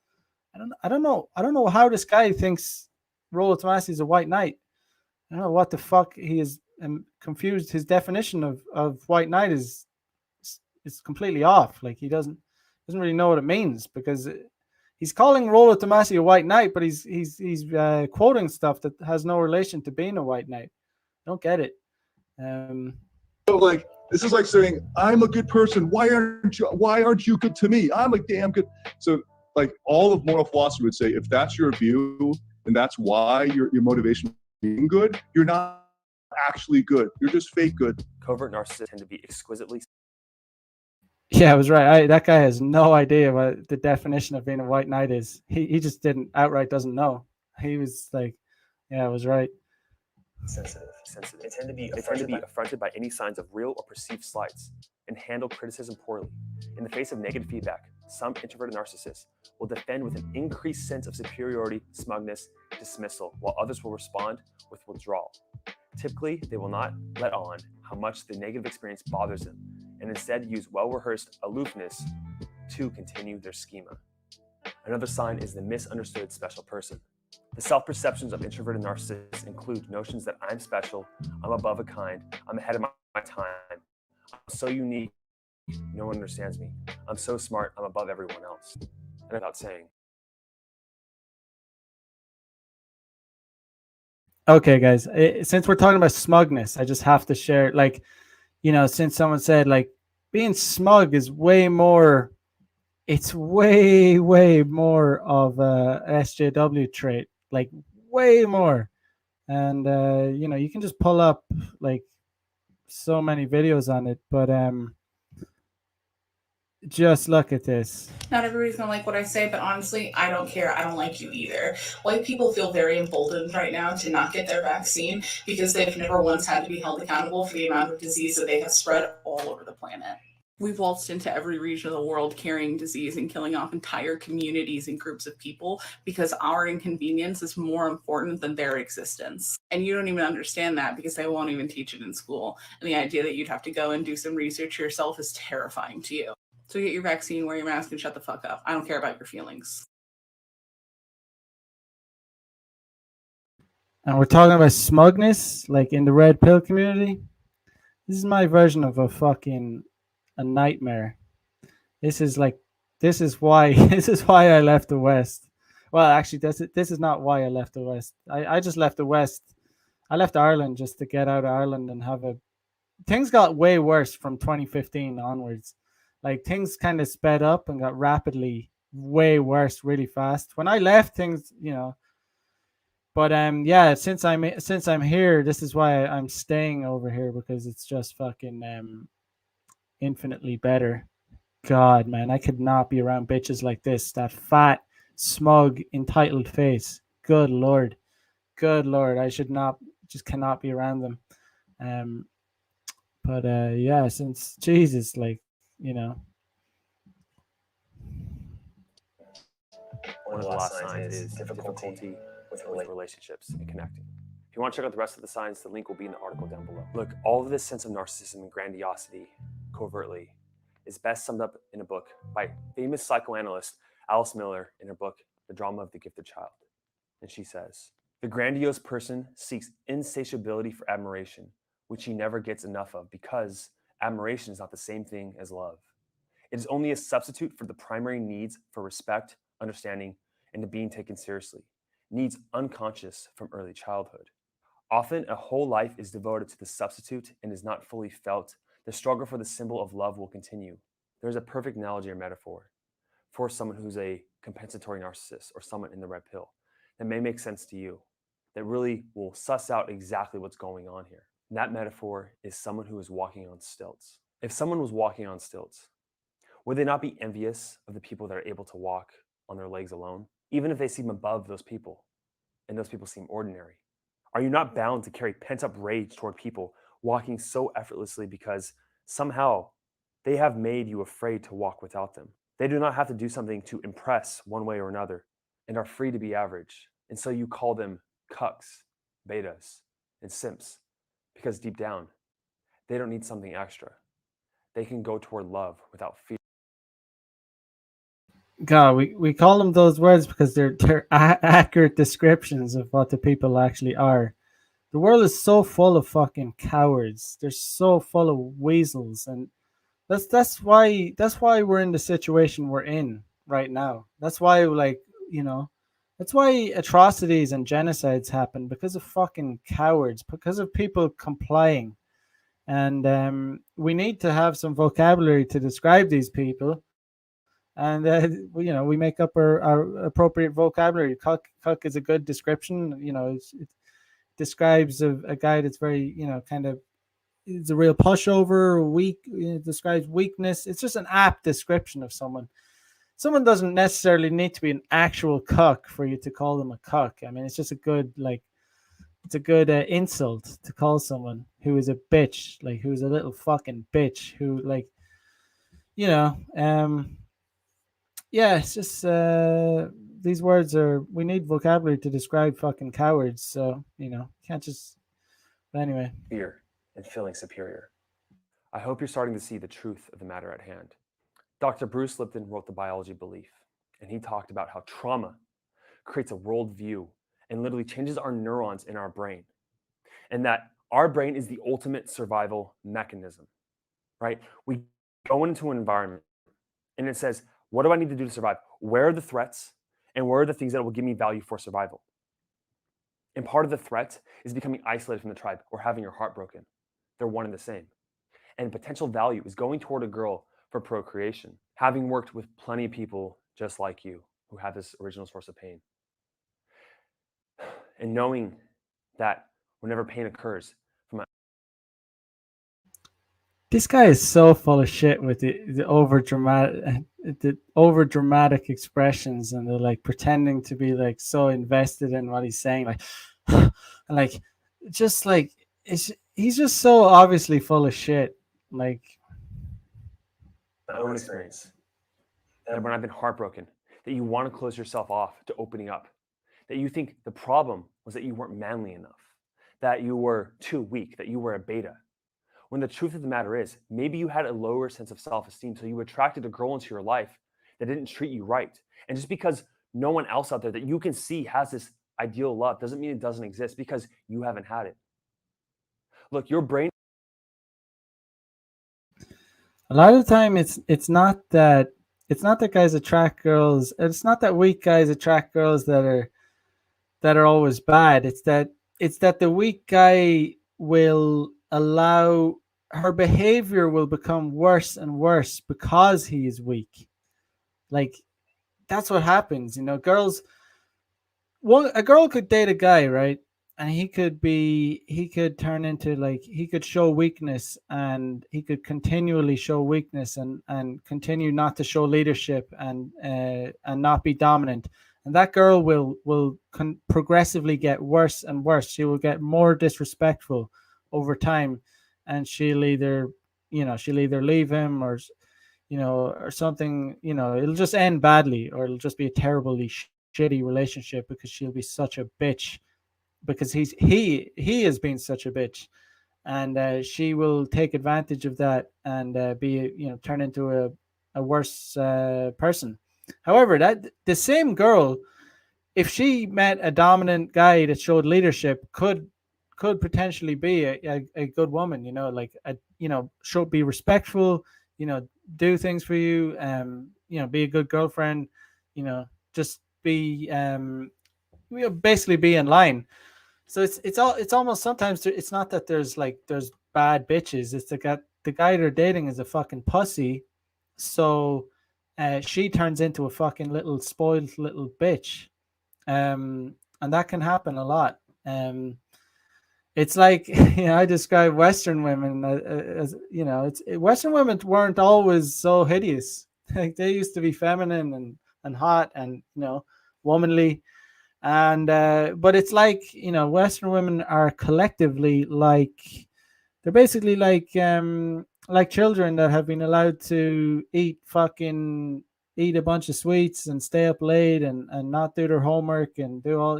I don't know how this guy thinks Rollo Tomassi is a white knight. I don't know what the fuck he is confused. His definition of white knight is completely off. Like he doesn't really know what it means, because he's calling Rollo Tomassi a white knight, but he's quoting stuff that has no relation to being a white knight. I don't get it. So like this is like saying I'm a good person. Why aren't you good to me? I'm a damn good. So like all of moral philosophy would say, if that's your view and that's why your motivation being good, you're not actually good. You're just fake good. Covert narcissists tend to be exquisitely. Yeah, I was right. That guy has no idea what the definition of being a white knight is. He just doesn't know. He was like, yeah, I was right. Sensitive. They tend to be affronted by any signs of real or perceived slights and handle criticism poorly. In the face of negative feedback, some introverted narcissists will defend with an increased sense of superiority, smugness, dismissal, while others will respond with withdrawal. Typically, they will not let on how much the negative experience bothers them and instead use well-rehearsed aloofness to continue their schema. Another sign is the misunderstood special person. The self-perceptions of introverted narcissists include notions that I'm special, I'm above a kind, I'm ahead of my time, I'm so unique, no one understands me, I'm so smart, I'm above everyone else. And without saying. Okay, guys, since we're talking about smugness, I just have to share, like, since someone said, like, being smug is way more, it's way, way more of a SJW trait, like way more. And, you can just pull up like so many videos on it, but just look at this. Not everybody's gonna like what I say, but honestly, I don't care. I don't like you either. White people feel very emboldened right now to not get their vaccine because they've never once had to be held accountable for the amount of disease that they have spread all over the planet. We've waltzed into every region of the world carrying disease and killing off entire communities and groups of people because our inconvenience is more important than their existence. And you don't even understand that because they won't even teach it in school. And the idea that you'd have to go and do some research yourself is terrifying to you. So get your vaccine, wear your mask, and shut the fuck up. I don't care about your feelings. And we're talking about smugness, like in the red pill community. This is my version of a nightmare. This is why I left the West. Well, actually, this is not why I left the West. I just left the West. I left Ireland just to get out of Ireland and things got way worse from 2015 onwards. Like things kind of sped up and got rapidly way worse really fast. When I left, things, but yeah, since I'm here, this is why I'm staying over here, because it's just fucking infinitely better. God, man, I could not be around bitches like this. That fat, smug, entitled face. Good lord, I just cannot be around them. But yeah, since Jesus, like, One of the last signs is difficulty with relationships and connecting. If you want to check out the rest of the signs, the link will be in the article down below. Look, all of this sense of narcissism and grandiosity, covertly, is best summed up in a book by famous psychoanalyst Alice Miller in her book, The Drama of the Gifted Child. And she says, the grandiose person seeks insatiability for admiration, which he never gets enough of because admiration is not the same thing as love. It is only a substitute for the primary needs for respect, understanding, and to being taken seriously, needs unconscious from early childhood. Often, a whole life is devoted to the substitute and is not fully felt. The struggle for the symbol of love will continue. There's a perfect analogy or metaphor for someone who's a compensatory narcissist or someone in the red pill that may make sense to you, that really will suss out exactly what's going on here. And that metaphor is someone who is walking on stilts. If someone was walking on stilts, would they not be envious of the people that are able to walk on their legs alone, even if they seem above those people and those people seem ordinary? Are you not bound to carry pent-up rage toward people walking so effortlessly because somehow they have made you afraid to walk without them? They do not have to do something to impress one way or another and are free to be average. And so you call them cucks, betas, and simps because deep down, they don't need something extra. They can go toward love without fear. God, we call them those words because they're accurate descriptions of what the people actually are. The world is so full of fucking cowards. They're so full of weasels, and that's why we're in the situation we're in right now. That's why, like, that's why atrocities and genocides happen, because of fucking cowards, because of people complying. and we need to have some vocabulary to describe these people. And we make up our appropriate vocabulary. Cuck is a good description. It describes a guy that's very, kind of, it's a real pushover, weak. It describes weakness. It's just an apt description of someone. Someone doesn't necessarily need to be an actual cuck for you to call them a cuck. I mean, it's just a good, it's a good insult to call someone who is a bitch, who's a little fucking bitch, who yeah, it's just these words we need vocabulary to describe fucking cowards. So, can't just, but anyway. Fear and feeling superior. I hope you're starting to see the truth of the matter at hand. Dr. Bruce Lipton wrote The Biology of Belief, and he talked about how trauma creates a worldview and literally changes our neurons in our brain. And that our brain is the ultimate survival mechanism, right? We go into an environment and it says, what do I need to do to survive? Where are the threats? And where are the things that will give me value for survival? And part of the threat is becoming isolated from the tribe or having your heart broken. They're one and the same. And potential value is going toward a girl for procreation, having worked with plenty of people just like you who have this original source of pain. And knowing that whenever pain occurs, this guy is so full of shit with the over dramatic expressions, and the pretending to be so invested in what he's saying, and he's just so obviously full of shit. My own experience, that when I've been heartbroken, that you want to close yourself off to opening up, that you think the problem was that you weren't manly enough, that you were too weak, that you were a beta. When the truth of the matter is, maybe you had a lower sense of self-esteem, so you attracted a girl into your life that didn't treat you right. And just because no one else out there that you can see has this ideal love doesn't mean it doesn't exist, because you haven't had it. Look, your brain. A lot of the time, it's not that guys attract girls. It's not that weak guys attract girls that are always bad. It's that the weak guy will allow her behavior will become worse and worse because he is weak. That's what happens. Girls. A girl could date a guy, right? And he could turn into he could show weakness, and he could continually show weakness and continue not to show leadership and not be dominant. And that girl will progressively get worse and worse. She will get more disrespectful over time, and she'll either leave him or something. It'll just end badly, or it'll just be a terribly shitty relationship because she'll be such a bitch, because he has been such a bitch, and she will take advantage of that and turn into a worse person. However, that the same girl, if she met a dominant guy that showed leadership, could potentially be a good woman. Should be respectful, do things for you, be a good girlfriend, just be basically be in line. So it's almost sometimes it's not that there's bad bitches. It's the guy they're dating is a fucking pussy, so she turns into a fucking little spoiled little bitch, and that can happen a lot. It's I describe Western women as Western women weren't always so hideous. They used to be feminine and hot and womanly. And but it's Western women are collectively they're basically like children that have been allowed to eat a bunch of sweets and stay up late and not do their homework and do all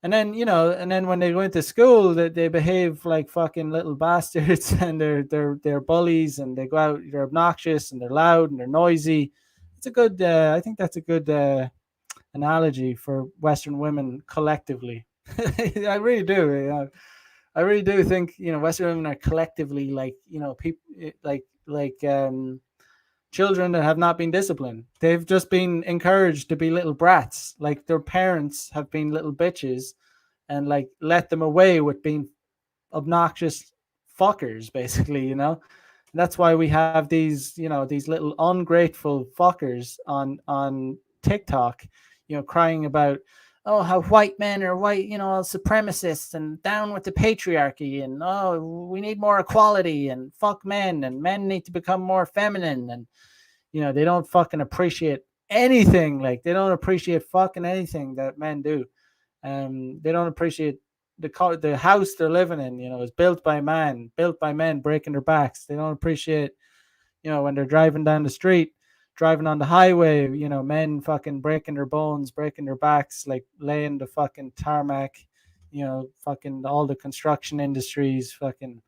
and then when they go into school they behave like fucking little bastards and they're bullies, and they go out, they're obnoxious and they're loud and they're noisy. It's a good I think that's a good analogy for Western women collectively. I really do. I really do think Western women are collectively people children that have not been disciplined. They've just been encouraged to be little brats. Their parents have been little bitches and let them away with being obnoxious fuckers, basically, you know. And that's why we have these, you know, these little ungrateful fuckers on TikTok, you know, crying about, oh, how white men are white, you know, supremacists and down with the patriarchy, and oh, we need more equality, and fuck men, and men need to become more feminine, and you know, they don't fucking appreciate anything. Like, they don't appreciate fucking anything that men do. They don't appreciate the house they're living in, you know, is built by men breaking their backs. They don't appreciate, you know, when they're driving down the street, driving on the highway, you know, men fucking breaking their bones, breaking their backs, like laying the fucking tarmac, you know, fucking all the construction industries, fucking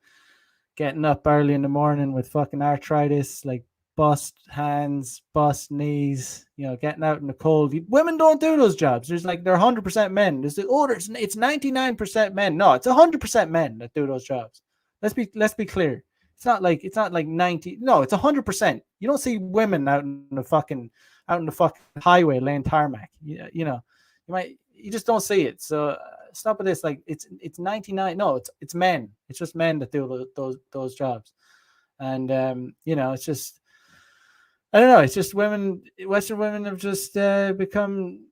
getting up early in the morning with fucking arthritis, like bust hands, bust knees, you know, getting out in the cold. Women don't do those jobs. There's like, they're 100% men. There's the, oh, it's 99% men. No, it's 100% men that do those jobs. Let's be clear. It's not like 90. No, it's 100%. You don't see women out in the fucking highway laying tarmac. You know, you just don't see it. So stop with this. Like, it's 99. No, it's men. It's just men that do those jobs. And you know, it's just, I don't know. It's just women. Western women have just become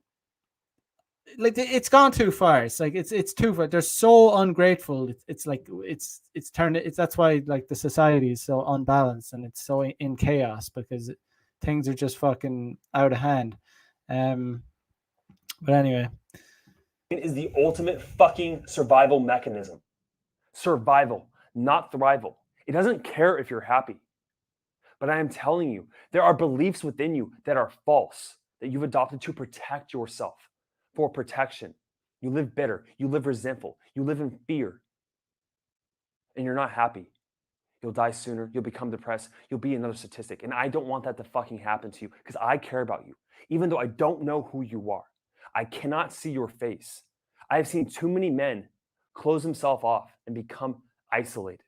like, it's gone too far. It's like it's too far. They're so ungrateful. It's like it's turned. It's that's why like the society is so unbalanced and it's so in chaos, because things are just fucking out of hand. But anyway, it is the ultimate fucking survival mechanism. Survival, not thrival. It doesn't care if you're happy. But I am telling you, there are beliefs within you that are false, that you've adopted to protect yourself. For protection. You live bitter. You live resentful. You live in fear. And you're not happy. You'll die sooner. You'll become depressed. You'll be another statistic. And I don't want that to fucking happen to you, because I care about you. Even though I don't know who you are. I cannot see your face. I have seen too many men close themselves off and become isolated.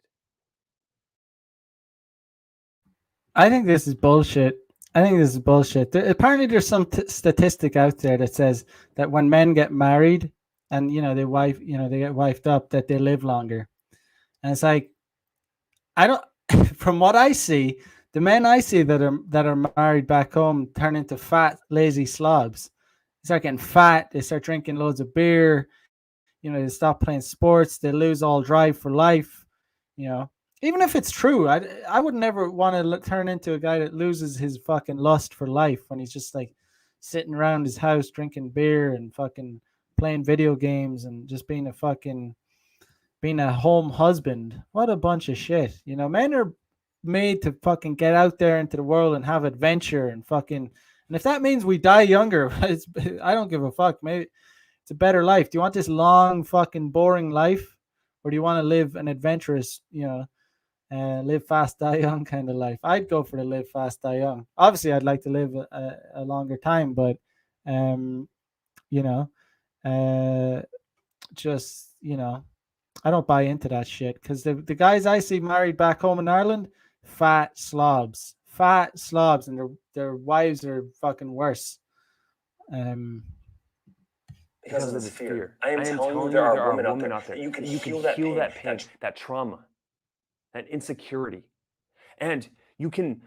I think this is bullshit. Apparently, there's some statistic out there that says that when men get married and they get wifed up, that they live longer. And it's like, I don't. From what I see, the men I see that are married back home turn into fat, lazy slobs. They start getting fat. They start drinking loads of beer. They stop playing sports. They lose all drive for life. Even if it's true, I would never want to turn into a guy that loses his fucking lust for life when he's just like sitting around his house drinking beer and fucking playing video games and just being a home husband. What a bunch of shit. Men are made to fucking get out there into the world and have adventure and if that means we die younger, I don't give a fuck. Maybe it's a better life. Do you want this long fucking boring life, or do you want to live an adventurous, live fast, die young kind of life? I'd go for the live fast, die young. Obviously, I'd like to live a longer time, but I don't buy into that shit, because the guys I see married back home in Ireland, fat slobs, and their wives are fucking worse. Because of the fear. I am telling you, there are women out there. You can heal that pain, that trauma, that insecurity. And you can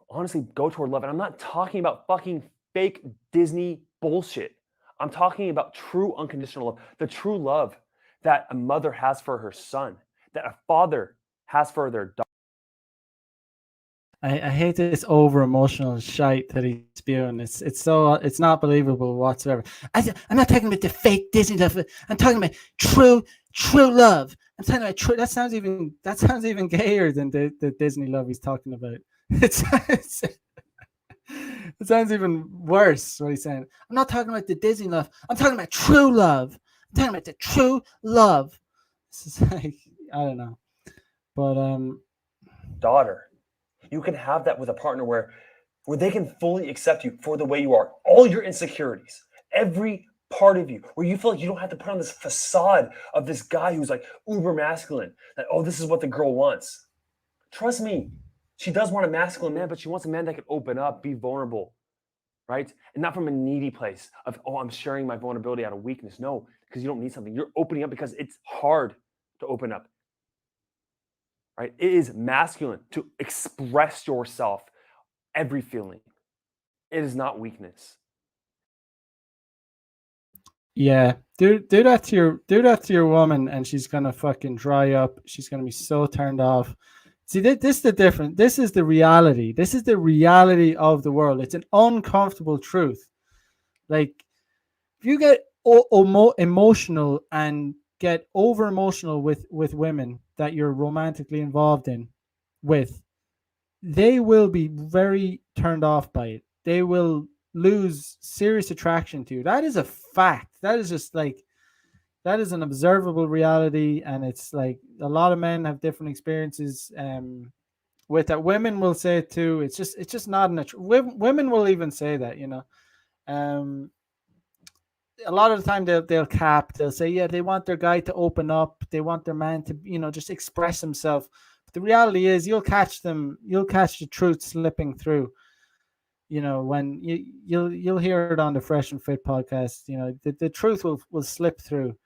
honestly go toward love. And I'm not talking about fucking fake Disney bullshit. I'm talking about true unconditional love. The true love that a mother has for her son, that a father has for their daughter. I hate this over emotional shite that he's spewing. It's not believable whatsoever. I'm not talking about the fake Disney love. I'm talking about true love. I'm talking about true. That sounds even gayer than the Disney love he's talking about. It sounds even worse what he's saying. I'm not talking about the Disney love. I'm talking about true love. I'm talking about the true love. This is like, I don't know, but daughter. You can have that with a partner where they can fully accept you for the way you are. All your insecurities, every part of you, where you feel like you don't have to put on this facade of this guy who's like uber masculine, that, oh, this is what the girl wants. Trust me, she does want a masculine man, but she wants a man that can open up, be vulnerable, right? And not from a needy place of, oh, I'm sharing my vulnerability out of weakness. No, because you don't need something. You're opening up because it's hard to open up. right? It is masculine to express yourself, every feeling. It is not weakness. Yeah, do that to your woman, and she's gonna fucking dry up. She's gonna be so turned off. See, this is the difference. This is the reality. This is the reality of the world. It's an uncomfortable truth. Like, if you get emotional and get over emotional with women that you're romantically involved with, they will be very turned off by it. They will lose serious attraction to you. That is a fact. That is just like, that is an observable reality, and it's like a lot of men have different experiences with that. Women will say it too. It's just not women will even say that, a lot of the time they'll cap. They'll say, yeah, they want their guy to open up. They want their man to, just express himself. But the reality is, you'll catch the truth slipping through. When you'll hear it on the Fresh and Fit podcast. The truth will slip through.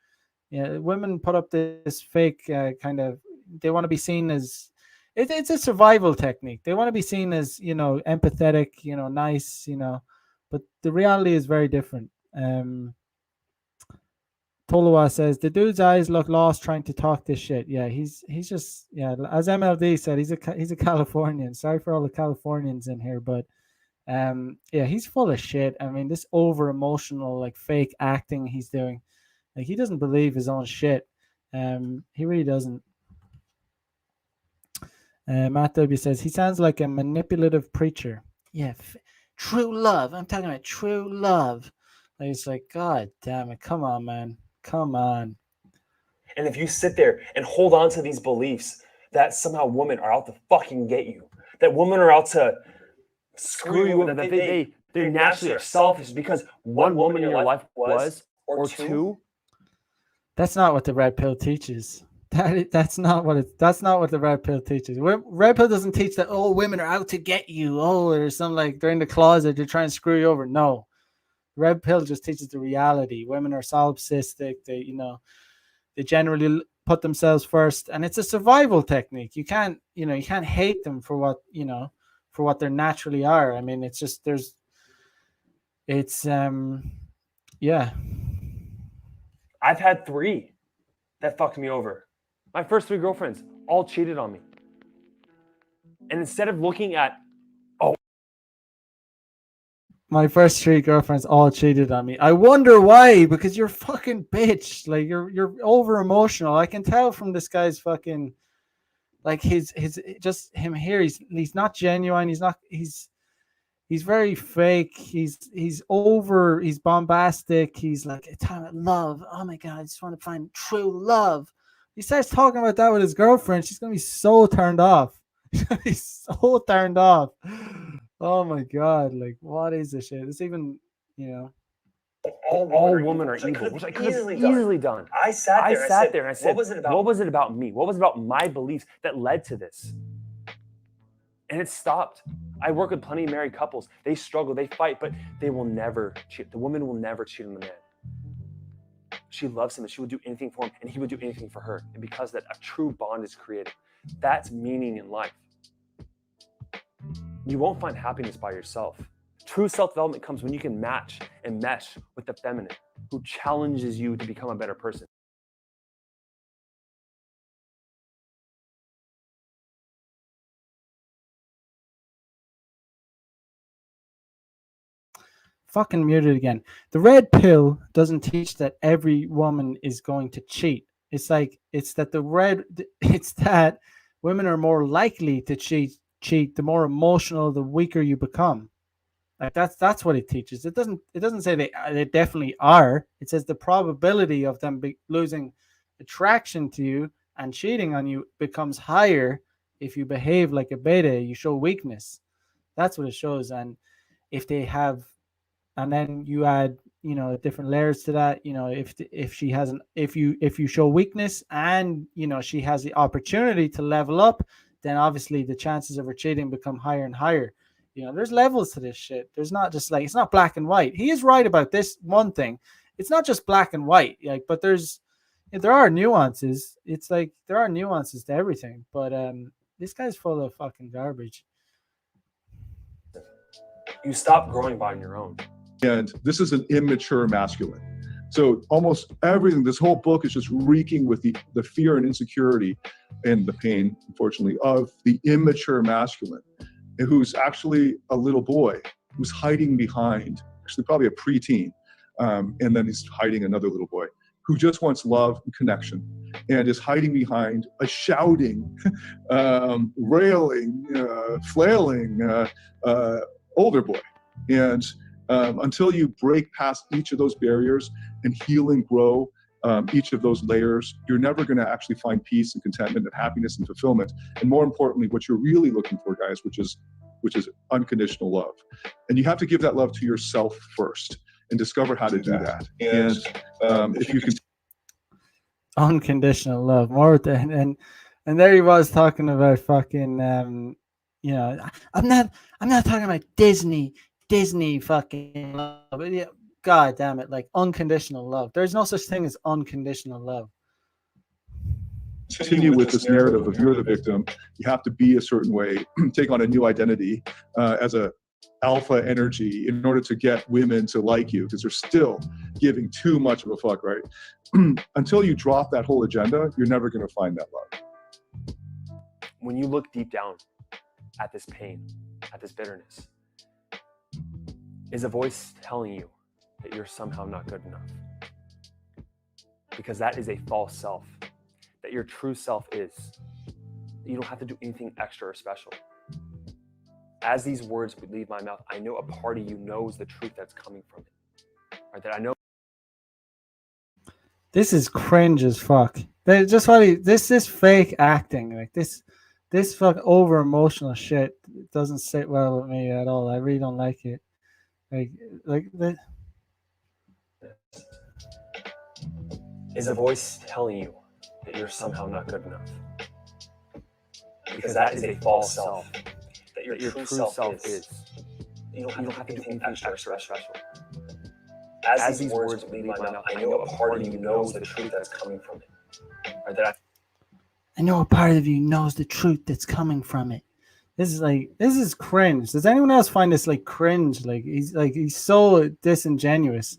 Yeah, women put up this fake kind of. They want to be seen as. It's a survival technique. They want to be seen as empathetic, nice, but the reality is very different. Tolowa says the dude's eyes look lost trying to talk this shit. Yeah, he's just, as MLD said, he's a Californian. Sorry for all the Californians in here, but he's full of shit. I mean, this over emotional, like, fake acting he's doing, like, he doesn't believe his own shit. He really doesn't. Matt W says he sounds like a manipulative preacher. Yeah, true love. I'm talking about true love. Like, it's like, God damn it, come on, man. Come on. And if you sit there and hold on to these beliefs that somehow women are out to fucking get you, that women are out to screw you over, that they naturally are selfish because one woman in your life was, or two. That's not what the red pill teaches. That's not what the red pill teaches. Red pill doesn't teach that, oh, women are out to get you. Oh, or something like they're in the closet, they're trying to screw you over. No. Red pill just teaches the reality. Women are solipsistic. They generally put themselves first, and it's a survival technique. You can't hate them for what they naturally are. I mean, it's just yeah. I've had 3 that fucked me over. My first 3 girlfriends all cheated on me. And instead of looking at, my first 3 girlfriends all cheated on me. I wonder why, because you're fucking bitch. Like, you're over emotional. I can tell from this guy's fucking, like, his just him here. He's not genuine. He's very fake. He's bombastic. He's like, a time of love. Oh my God, I just want to find true love. He starts talking about that with his girlfriend. She's gonna be so turned off. She's gonna be so turned off. Oh my God, like, what is this shit? It's even, all women are evil, which I could have easily done. I sat there and I said, what was it about me? What was it about my beliefs that led to this? And it stopped. I work with plenty of married couples. They struggle, they fight, but they will never cheat. The woman will never cheat on the man. She loves him and she will do anything for him and he would do anything for her. And because that, a true bond is created. That's meaning in life. You won't find happiness by yourself. True self-development comes when you can match and mesh with the feminine who challenges you to become a better person. Fucking muted again. The red pill doesn't teach that every woman is going to cheat. It's that women are more likely to cheat. The more emotional, the weaker you become. Like, that's what it teaches. It doesn't say they definitely are. It says the probability of them losing attraction to you and cheating on you becomes higher if you behave like a beta. You show weakness. That's what it shows. And if they have, and then you add, different layers to that. If you show weakness and she has the opportunity to level up, then obviously the chances of her cheating become higher and higher. There's levels to this shit. There's not just like, it's not black and white. He is right about this one thing. It's not just black and white. Like, but there's, there are nuances. It's like there are nuances to everything, but this guy's full of fucking garbage. You stop growing by on your own. And this is an immature masculine. So almost everything, this whole book is just reeking with the fear and insecurity and the pain, unfortunately, of the immature masculine, who's actually a little boy who's hiding behind, actually probably a preteen, and then he's hiding another little boy who just wants love and connection, and is hiding behind a shouting, railing, flailing older boy. And until you break past each of those barriers and heal and grow each of those layers, you're never going to actually find peace and contentment and happiness and fulfillment. And more importantly, what you're really looking for, guys, which is unconditional love. And you have to give that love to yourself first and discover how to do that. And if you can, unconditional love, more than and there he was talking about fucking you know, I'm not talking about Disney fucking love. Yeah, God damn it, like unconditional love. There's no such thing as unconditional love. Continue with this narrative of you're the victim, you have to be a certain way, take on a new identity as a alpha energy in order to get women to like you, because they're still giving too much of a fuck, right? Until you drop that whole agenda, you're never going to find that love. When you look deep down at this pain, at this bitterness, is a voice telling you that you're somehow not good enough. Because that is a false self. That your true self is. You don't have to do anything extra or special. As these words would leave my mouth, I know a part of you knows the truth that's coming from it. Or that I know. This is cringe as fuck. Just what this is fake acting. Like this fuck over emotional shit doesn't sit well with me at all. I really don't like it. Like that. Is a voice telling you that you're somehow not good enough. Because that is a false self. That your true self is. You don't have to do anything extra or special. As these words leave my mouth, I know a part of you knows the truth that's coming from it. Or that I know a part of you knows the truth that's coming from it. This is cringe. Does anyone else find this like cringe? He's so disingenuous.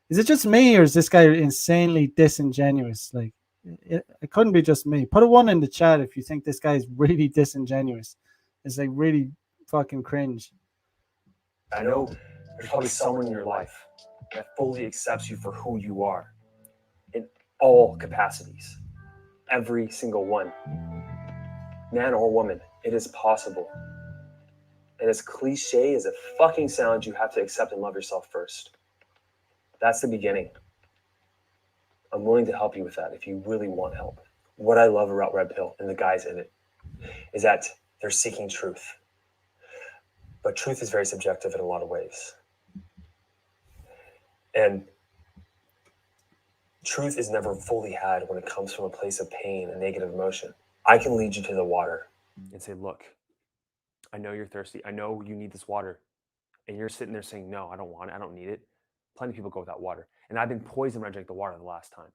Is it just me, or is this guy insanely disingenuous? Like it couldn't be just me. Put a 1 in the chat if you think this guy is really disingenuous. It's like really fucking cringe. I know there's probably someone in your life that fully accepts you for who you are in all capacities. Every single one. Man or woman, it is possible. And as cliche as it fucking sounds, you have to accept and love yourself first. That's the beginning. I'm willing to help you with that if you really want help. What I love about Red Pill and the guys in it is that they're seeking truth. But truth is very subjective in a lot of ways. And truth is never fully had when it comes from a place of pain and negative emotion. I can lead you to the water and say, look, I know you're thirsty. I know you need this water. And you're sitting there saying, no, I don't want it. I don't need it. Plenty of people go without water. And I've been poisoned when I drank the water the last time,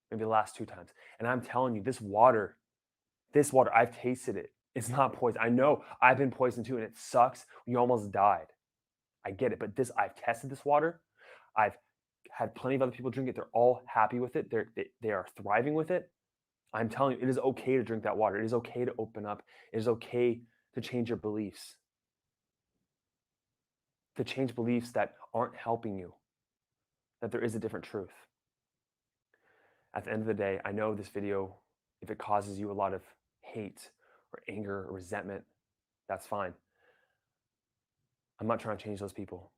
maybe the last 2 times. And I'm telling you, this water, I've tasted it. It's not poison. I know I've been poisoned too, and it sucks. You almost died. I get it. But I've tested this water. I've had plenty of other people drink it. They're all happy with it. They are thriving with it. I'm telling you, it is okay to drink that water. It is okay to open up. It is okay to change your beliefs. To change beliefs that aren't helping you. That there is a different truth. At the end of the day, I know this video, if it causes you a lot of hate or anger or resentment, that's fine. I'm not trying to change those people.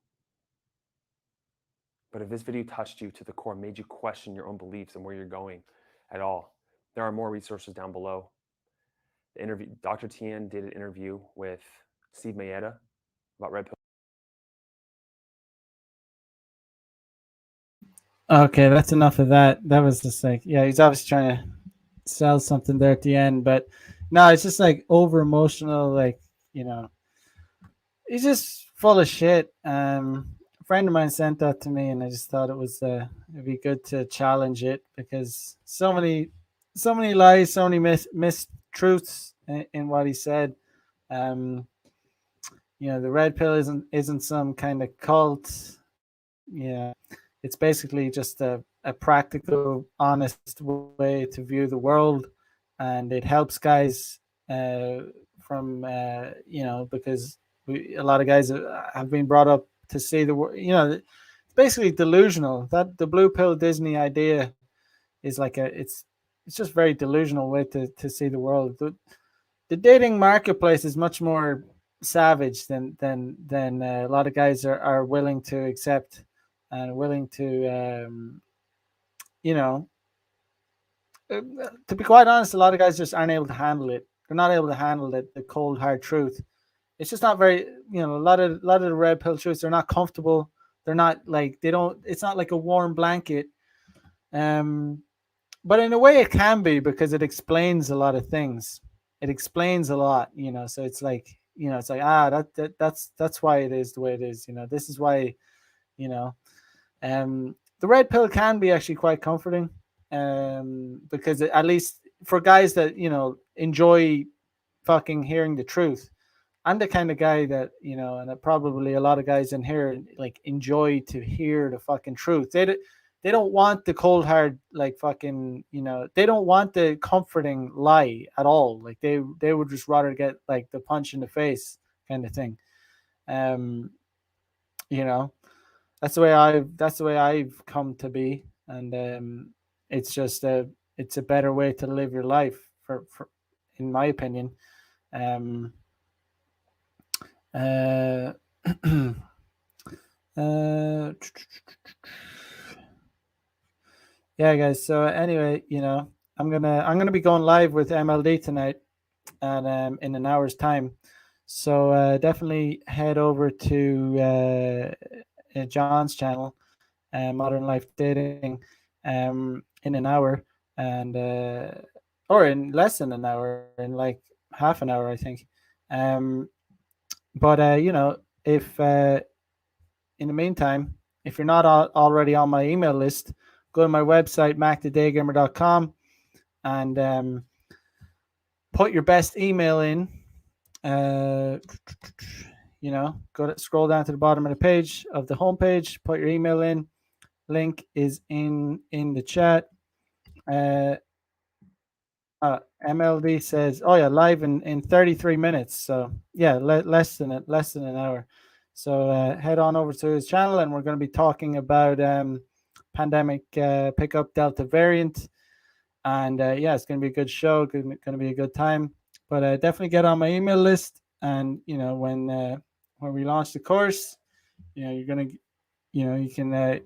But if this video touched you to the core, made you question your own beliefs and where you're going at all, there are more resources down below. The interview, Dr. Tien did an interview with Steve Mayetta about Red Pill. Okay, that's enough of that. That was just like, yeah, he's obviously trying to sell something there at the end, but no, it's just like over emotional, like, you know, he's just full of shit. friend of mine sent that to me, and I just thought it'd be good to challenge it, because so many lies, so many mistruths in what he said. The red pill isn't some kind of cult. Yeah, it's basically just a practical, honest way to view the world, and it helps guys from because a lot of guys have been brought up to see the world. It's basically delusional. That the blue pill Disney idea is like it's just very delusional way to see the world. The dating marketplace is much more savage than a lot of guys are willing to accept and willing to to be quite honest, a lot of guys just aren't able to handle it. They're not able to handle the cold hard truth. It's just not very, a lot of the red pill truths, they're not comfortable. They're not like, it's not like a warm blanket. But in a way it can be, because it explains a lot of things. It explains a lot, so it's like, that's why it is the way it is. This is why, the red pill can be actually quite comforting, because at least for guys that, enjoy fucking hearing the truth. I'm the kind of guy that, and probably a lot of guys in here like enjoy to hear the fucking truth. They don't want the cold hard, like fucking, they don't want the comforting lie at all. Like they would just rather get like the punch in the face kind of thing. That's the way I've come to be. And it's just it's a better way to live your life for in my opinion. Yeah, guys. So anyway, I'm gonna be going live with MLD tonight, and in an hour's time. So definitely head over to John's channel, Modern Life Dating, in an hour, and or in less than an hour, in like half an hour, I think. But if in the meantime, if you're not already on my email list, go to my website, macthedaygamer.com, and put your best email in. Scroll down to the bottom of the page of the homepage, put your email in. Link is in the chat. MLD says, "Oh yeah, live in 33 minutes." So yeah, less than an hour. So head on over to his channel, and we're going to be talking about pandemic pickup Delta variant, and it's going to be a good show. Going to be a good time. But definitely get on my email list, and when we launch the course, you're gonna, you can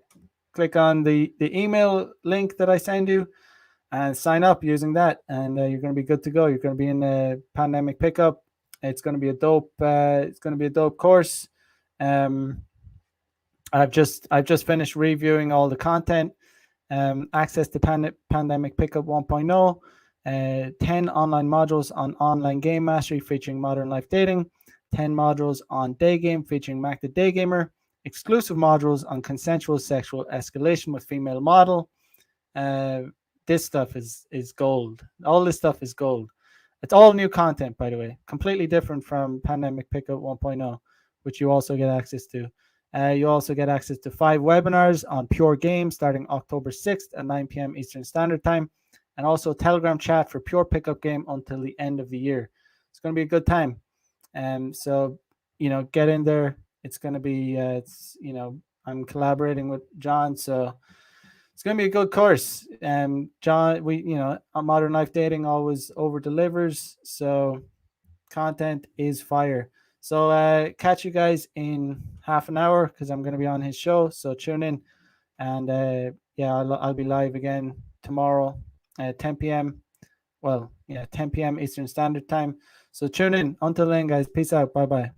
click on the email link that I send you, and sign up using that, and you're going to be good to go. You're going to be in the pandemic pickup. It's going to be a dope. It's going to be a dope course. I've just finished reviewing all the content. Access to pandemic pickup 1.0. 10 online modules on online game mastery featuring modern life dating. 10 modules on day game featuring Mac the Day Gamer. Exclusive modules on consensual sexual escalation with female model. This stuff is gold. All this stuff is gold. It's all new content, by the way. Completely different from Pandemic Pickup 1.0, which you also get access to. You also get access to 5 webinars on Pure Games starting October 6th at 9 p.m. Eastern Standard Time, and also Telegram chat for Pure Pickup Game until the end of the year. It's going to be a good time. So, get in there. It's going to be, I'm collaborating with John, so it's going to be a good course. John, on Modern Life Dating always over delivers, so content is fire. So catch you guys in half an hour, because I'm going to be on his show, so tune in. And I'll be live again tomorrow at 10 p.m. 10 p.m. Eastern Standard Time. So tune in. Until then, guys, peace out. Bye-bye.